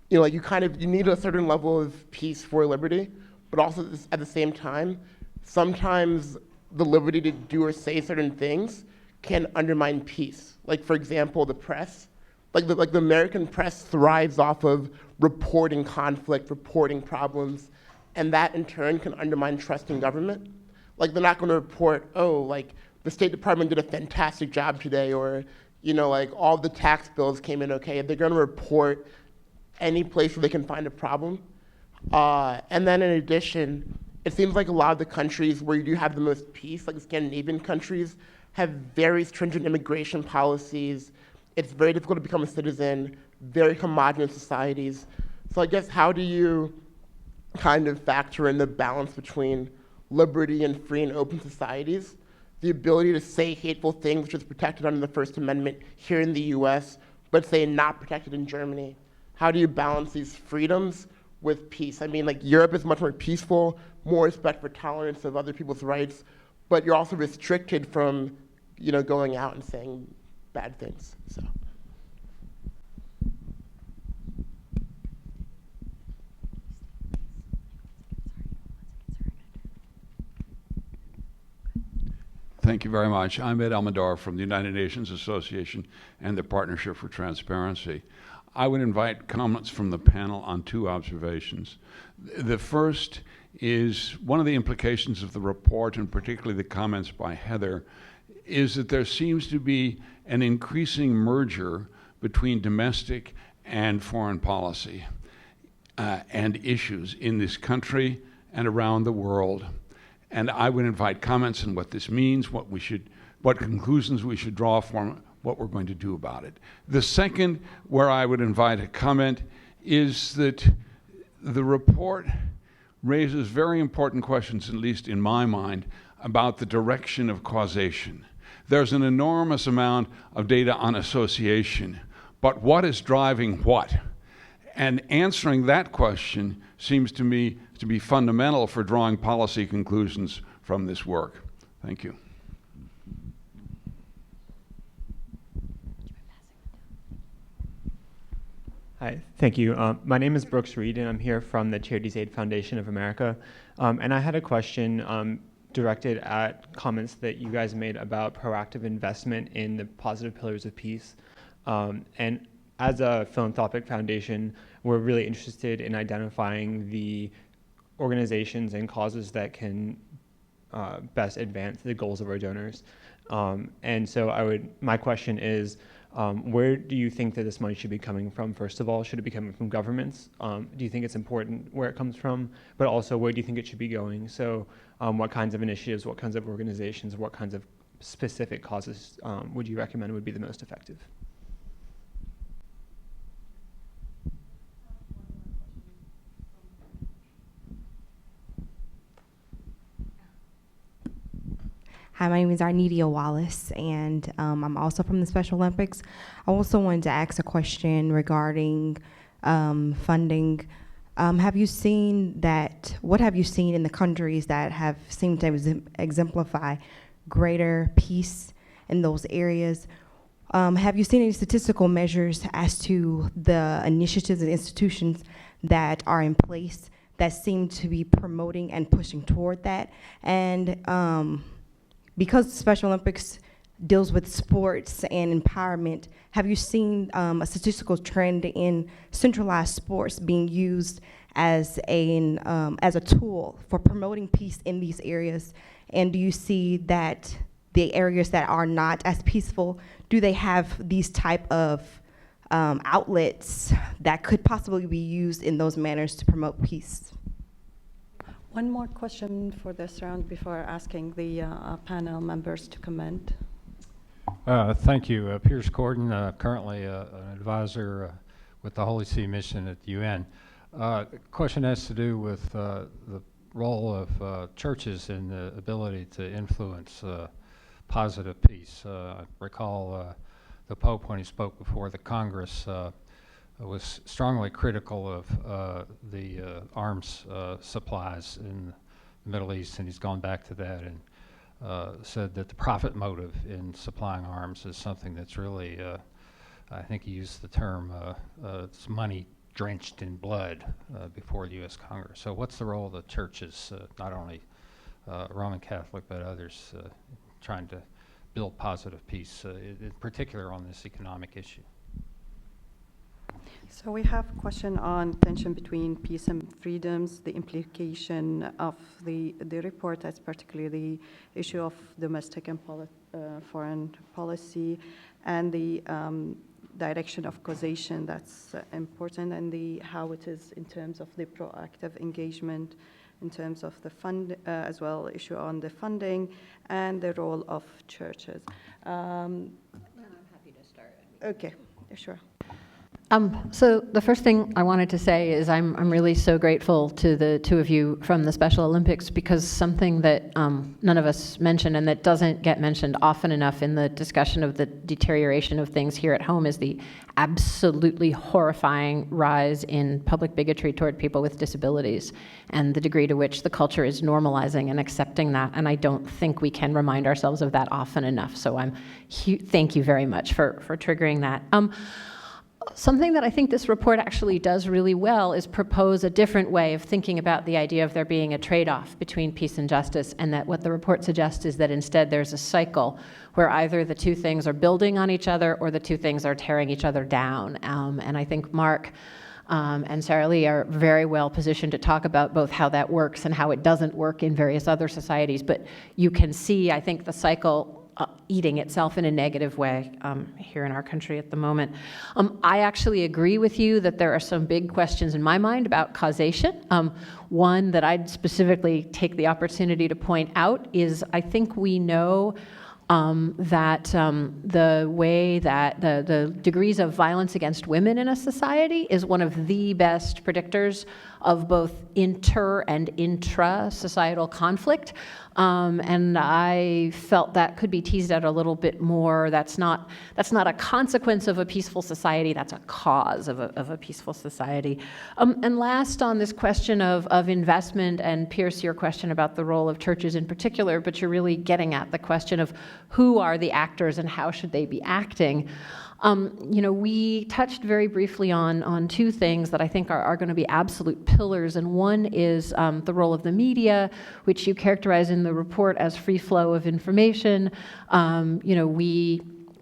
S3: you need a certain level of peace for liberty, but also at the same time, sometimes the liberty to do or say certain things can undermine peace. Like, for example, the press. The American press thrives off of reporting conflict, reporting problems, and that in turn can undermine trust in government. They're not going to report, the State Department did a fantastic job today, or, all the tax bills came in okay. They're going to report any place where they can find a problem. And then in addition, it seems like a lot of the countries where you do have the most peace, like Scandinavian countries, have very stringent immigration policies. It's very difficult to become a citizen, very homogenous societies. So I guess how do you kind of factor in the balance between liberty and free and open societies, the ability to say hateful things, which is protected under the First Amendment here in the US, but say not protected in Germany? How do you balance these freedoms with peace? Europe is much more peaceful, more respect for tolerance of other people's rights, but you're also restricted from, going out and saying bad things. So.
S2: Thank you very much. I'm Ed Almadar from the United Nations Association and the Partnership for Transparency.
S3: I would invite comments from the panel on two observations. The first is one of the implications of the report, and particularly the comments by Heather, is that there seems to be an increasing merger between domestic and foreign policy and issues in this country and around the world. And I would invite comments on what this means, what conclusions we should draw from what we're going to do about it. The second, where I would invite a comment, is that the report raises very important questions, at least in my mind, about the direction of causation. There's an enormous amount of data on association, but what is driving what? And answering that question seems to me to be fundamental for drawing policy conclusions from this work. Thank you.
S2: Hi, thank you. My name is Brooks Reed, and I'm here from the Charities Aid Foundation of America. And I had a question directed at comments that you guys made about proactive investment in the positive pillars of peace. And as a philanthropic foundation, we're really interested in identifying the organizations and causes that can best advance the goals of our donors. And so my question is, where do you think that this money should be coming from? First of all, should it be coming from governments? Do you think it's important where it comes from? But also, where do you think it should be going? So what kinds of initiatives, what kinds of organizations, what kinds of specific causes would you recommend would be the most effective?
S4: Hi, my name is Arnedia Wallace, and I'm also from the Special Olympics. I also wanted to ask a question regarding funding. What have you seen in the countries that have seemed to exemplify greater peace in those areas? Have you seen any statistical measures as to the initiatives and institutions that are in place that seem to be promoting and pushing toward that? And because Special Olympics deals with sports and empowerment, have you seen a statistical trend in centralized sports being used as a tool for promoting peace in these areas? And do you see that the areas that are not as peaceful, do they have these type of outlets that could possibly be used in those manners to promote peace?
S16: One more question for this round before asking the panel members to comment.
S14: Thank you. Piers Corden, currently an advisor with the Holy See Mission at the UN. The question has to do with the role of churches in the ability to influence positive peace. I recall the Pope, when he spoke before the Congress, was strongly critical of the arms supplies in the Middle East, and he's gone back to that and said that the profit motive in supplying arms is something that's really, I think he used the term, it's money drenched in blood before the U.S. Congress. So what's the role of the churches, not only Roman Catholic but others, trying to build positive peace, in particular on this economic issue?
S16: So we have a question on tension between peace and freedoms, the implication of the report, that's particularly the issue of domestic and foreign policy, and the direction of causation that's important, and how it is in terms of the proactive engagement, in terms of the fund, as well issue on the funding, and the role of churches.
S20: I'm happy to start.
S16: Okay, sure.
S20: So the first thing I wanted to say is I'm really so grateful to the two of you from the Special Olympics, because something that none of us mentioned and that doesn't get mentioned often enough in the discussion of the deterioration of things here at home is the absolutely horrifying rise in public bigotry toward people with disabilities and the degree to which the culture is normalizing and accepting that. And I don't think we can remind ourselves of that often enough. So thank you very much for triggering that. Something that I think this report actually does really well is propose a different way of thinking about the idea of there being a trade-off between peace and justice, and that what the report suggests is that instead there's a cycle where either the two things are building on each other or the two things are tearing each other down. And I think Mark and Sarah Lee are very well positioned to talk about both how that works and how it doesn't work in various other societies. But you can see, I think, the cycle eating itself in a negative way here in our country at the moment. I actually agree with you that there are some big questions in my mind about causation. One that I'd specifically take the opportunity to point out is I think we know that the way that the degrees of violence against women in a society is one of the best predictors of both inter and intra-societal conflict. And I felt that could be teased out a little bit more. That's not a consequence of a peaceful society, that's a cause of a peaceful society. And last, on this question of investment, and Pierce, your question about the role of churches in particular, but you're really getting at the question of who are the actors and how should they be acting. We touched very briefly on two things that I think are going to be absolute pillars, and one is the role of the media, which you characterize in the report as free flow of information. We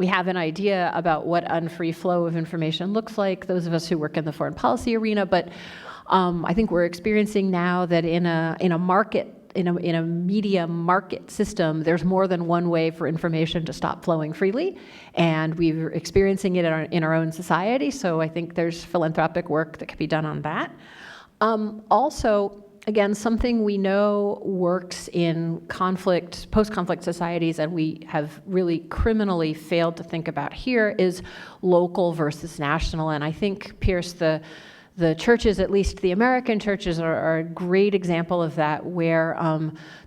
S20: have an idea about what unfree flow of information looks like, those of us who work in the foreign policy arena, but I think we're experiencing now that in a market, in a media market system, there's more than one way for information to stop flowing freely, and we're experiencing it in our own society, so I think there's philanthropic work that could be done on that. Also, again, something we know works in post-conflict societies, and we have really criminally failed to think about here, is local versus national, and I think, Pierce, the churches, at least the American churches, are a great example of that, where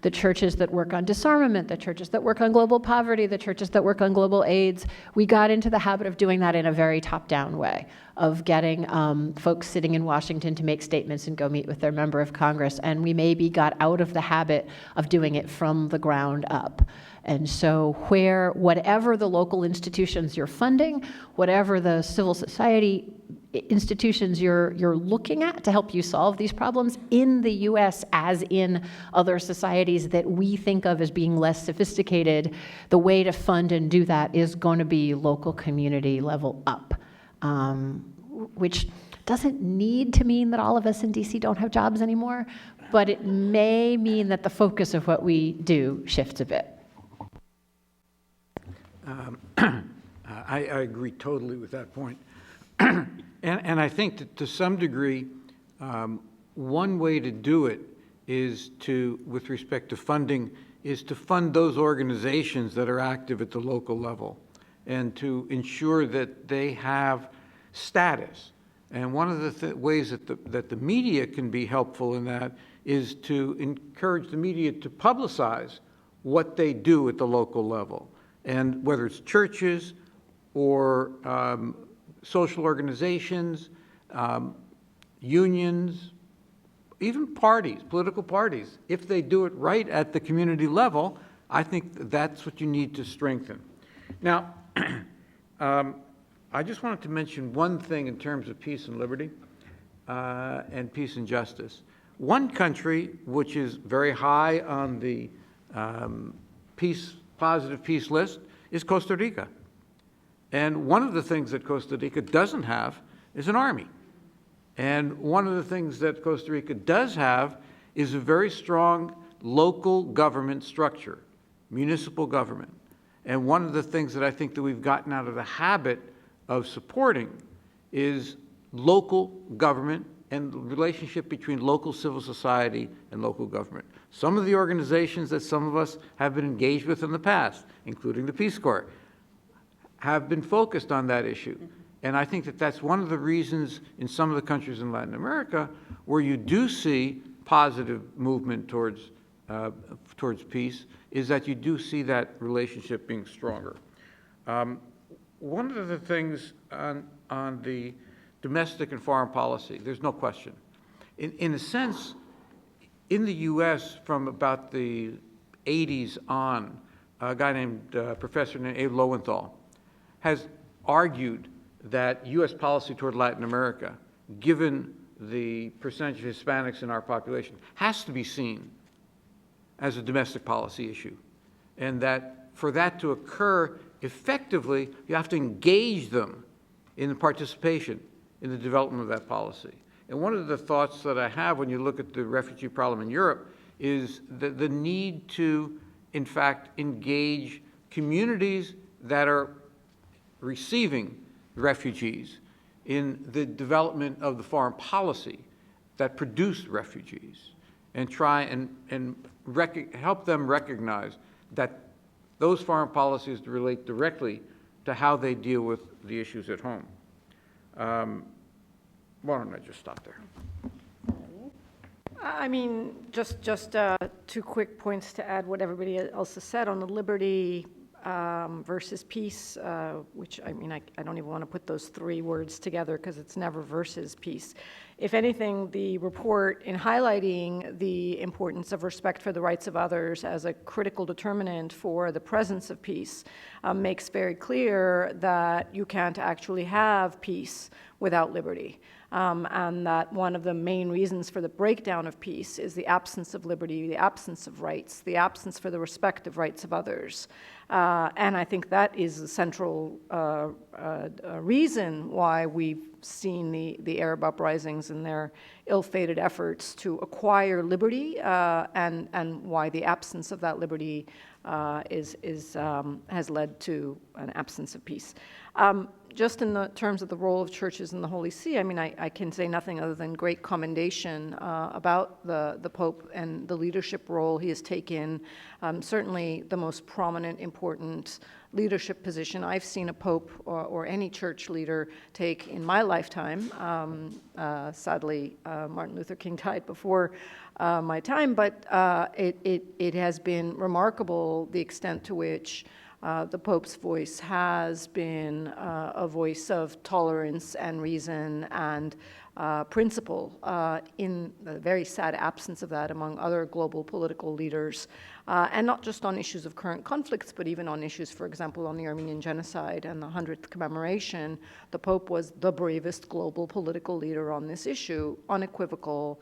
S20: the churches that work on disarmament, the churches that work on global poverty, the churches that work on global AIDS, we got into the habit of doing that in a very top-down way, of getting folks sitting in Washington to make statements and go meet with their member of Congress, and we maybe got out of the habit of doing it from the ground up. And so whatever the local institutions you're funding, whatever the civil society institutions you're looking at to help you solve these problems in the US as in other societies that we think of as being less sophisticated, the way to fund and do that is going to be local community level up, which doesn't need to mean that all of us in DC don't have jobs anymore, but it may mean that the focus of what we do shifts a bit.
S19: I agree totally with that point. And I think that to some degree, one way to do it is with respect to funding, is to fund those organizations that are active at the local level and to ensure that they have status. And one of the ways that the media can be helpful in that is to encourage the media to publicize what they do at the local level. And whether it's churches or social organizations, unions, even parties, political parties, if they do it right at the community level, I think that's what you need to strengthen. Now, I just wanted to mention one thing in terms of peace and liberty and peace and justice. One country which is very high on the positive peace list is Costa Rica. And one of the things that Costa Rica doesn't have is an army. And one of the things that Costa Rica does have is a very strong local government structure, municipal government. And one of the things that I think that we've gotten out of the habit of supporting is local government and the relationship between local civil society and local government. Some of the organizations that some of us have been engaged with in the past, including the Peace Corps, have been focused on that issue. And I think that that's one of the reasons in some of the countries in Latin America where you do see positive movement towards peace, is that you do see that relationship being stronger. One of the things on the domestic and foreign policy, there's no question. In a sense, in the U.S. from about the 80s on, a guy named Professor named Abe Lowenthal has argued that U.S. policy toward Latin America, given the percentage of Hispanics in our population, has to be seen as a domestic policy issue. And that for that to occur effectively, you have to engage them in the participation in the development of that policy. And one of the thoughts that I have when you look at the refugee problem in Europe is the need to, in fact, engage communities that are receiving refugees in the development of the foreign policy that produced refugees, and try and help them recognize that those foreign policies relate directly to how they deal with the issues at home. Why don't I just stop there?
S18: I mean, just 2 quick points to add what everybody else has said on the liberty versus peace, which I mean, I don't even want to put those 3 words together because it's never versus peace. If anything, the report, in highlighting the importance of respect for the rights of others as a critical determinant for the presence of peace, makes very clear that you can't actually have peace without liberty. And that one of the main reasons for the breakdown of peace is the absence of liberty, the absence of rights, the absence for the respect of rights of others. And I think that is the central reason why we've seen the Arab uprisings and their ill-fated efforts to acquire liberty, and why the absence of that liberty has led to an absence of peace. Just in the terms of the role of churches in the Holy See, I mean, I can say nothing other than great commendation about the Pope and the leadership role he has taken. Certainly the most prominent, important leadership position I've seen a Pope or any church leader take in my lifetime. Sadly, Martin Luther King died before my time, but it has been remarkable the extent to which the Pope's voice has been a voice of tolerance and reason and principle, in the very sad absence of that among other global political leaders, and not just on issues of current conflicts, but even on issues, for example, on the Armenian genocide and the 100th commemoration. The Pope was the bravest global political leader on this issue, unequivocal,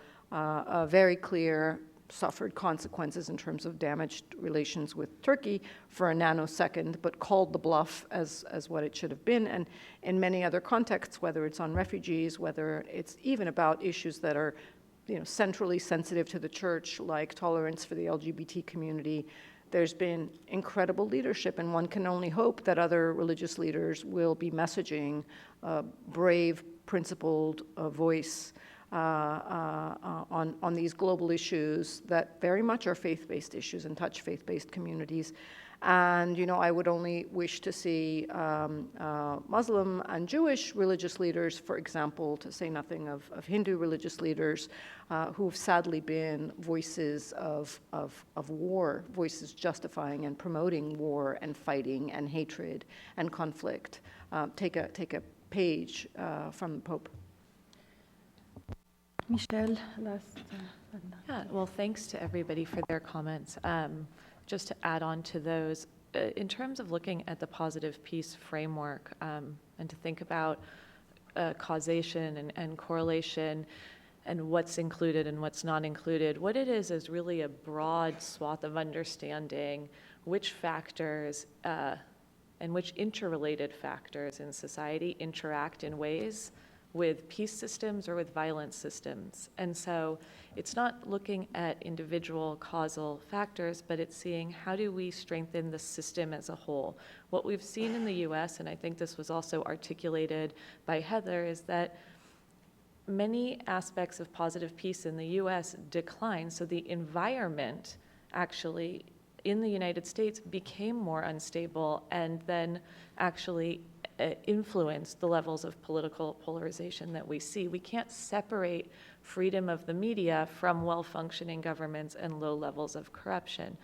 S18: very clear, suffered consequences in terms of damaged relations with Turkey for a nanosecond, but called the bluff as what it should have been. And in many other contexts, whether it's on refugees, whether it's even about issues that are, centrally sensitive to the church, like tolerance for the LGBT community, there's been incredible leadership, and one can only hope that other religious leaders will be messaging a brave, principled voice on these global issues that very much are faith-based issues and touch faith-based communities. And, I would only wish to see Muslim and Jewish religious leaders, for example, to say nothing of Hindu religious leaders, who've sadly been voices of war, voices justifying and promoting war and fighting and hatred and conflict. Take a page from the Pope.
S16: Michelle, last.
S17: Yeah, well, thanks to everybody for their comments. Just to add on to those, in terms of looking at the positive peace framework, and to think about causation and correlation and what's included and what's not included, what it is really a broad swath of understanding which factors and which interrelated factors in society interact in ways with peace systems or with violence systems. And so it's not looking at individual causal factors, but it's seeing how do we strengthen the system as a whole. What we've seen in the US, and I think this was also articulated by Heather, is that many aspects of positive peace in the US decline. So the environment actually in the United States became more unstable and then actually influence the levels of political polarization that we see. We can't separate freedom of the media from well-functioning governments and low levels of corruption.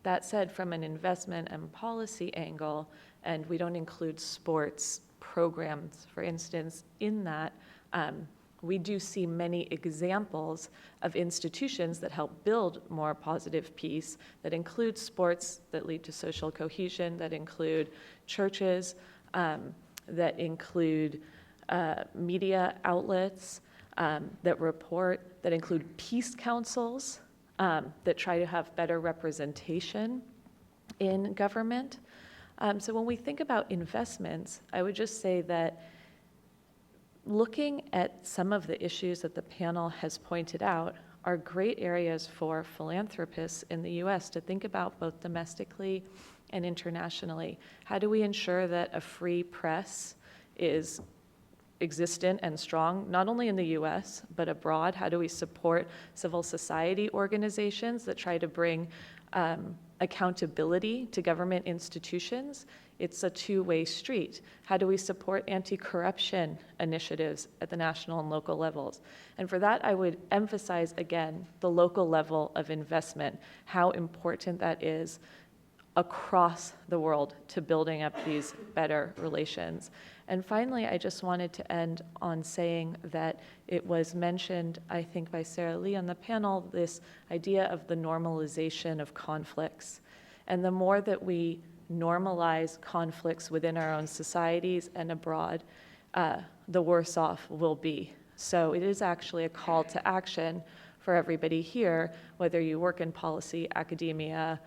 S17: That said, from an investment and policy angle, and we don't include sports programs, for instance, in that, we do see many examples of institutions that help build more positive peace, that include sports that lead to social cohesion, that include churches, that include media outlets that report, that include peace councils that try to have better representation in government. So when we think about investments, I would just say that looking at some of the issues that the panel has pointed out are great areas for philanthropists in the US to think about both domestically and internationally. How do we ensure that a free press is existent and strong, not only in the US, but abroad? How do we support civil society organizations that try to bring accountability to government institutions? It's a two-way street. How do we support anti-corruption initiatives at the national and local levels? And for that, I would emphasize again the local level of investment, how important that is across the world to building up these better relations. And finally, I just wanted to end on saying that it was mentioned, I think, by Sarah Lee on the panel, this idea of the normalization of conflicts. And the more that we normalize conflicts within our own societies and abroad, the worse off we'll be. So it is actually a call to action for everybody here, whether you work in policy, academia,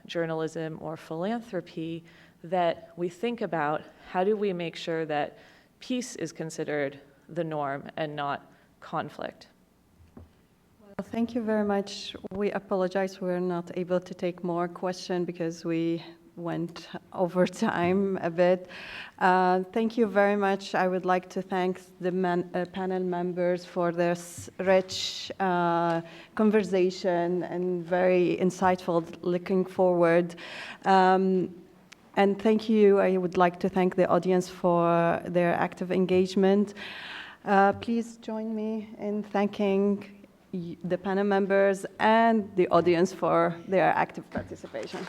S17: journalism, or philanthropy, that we think about how do we make sure that peace is considered the norm and not conflict.
S16: Well, thank you very much. We apologize we're not able to take more questions because we went over time a bit. Thank you very much. I would like to thank the panel members for this rich conversation and very insightful looking forward. And thank you. I would like to thank the audience for their active engagement. Please join me in thanking the panel members and the audience for their active participation.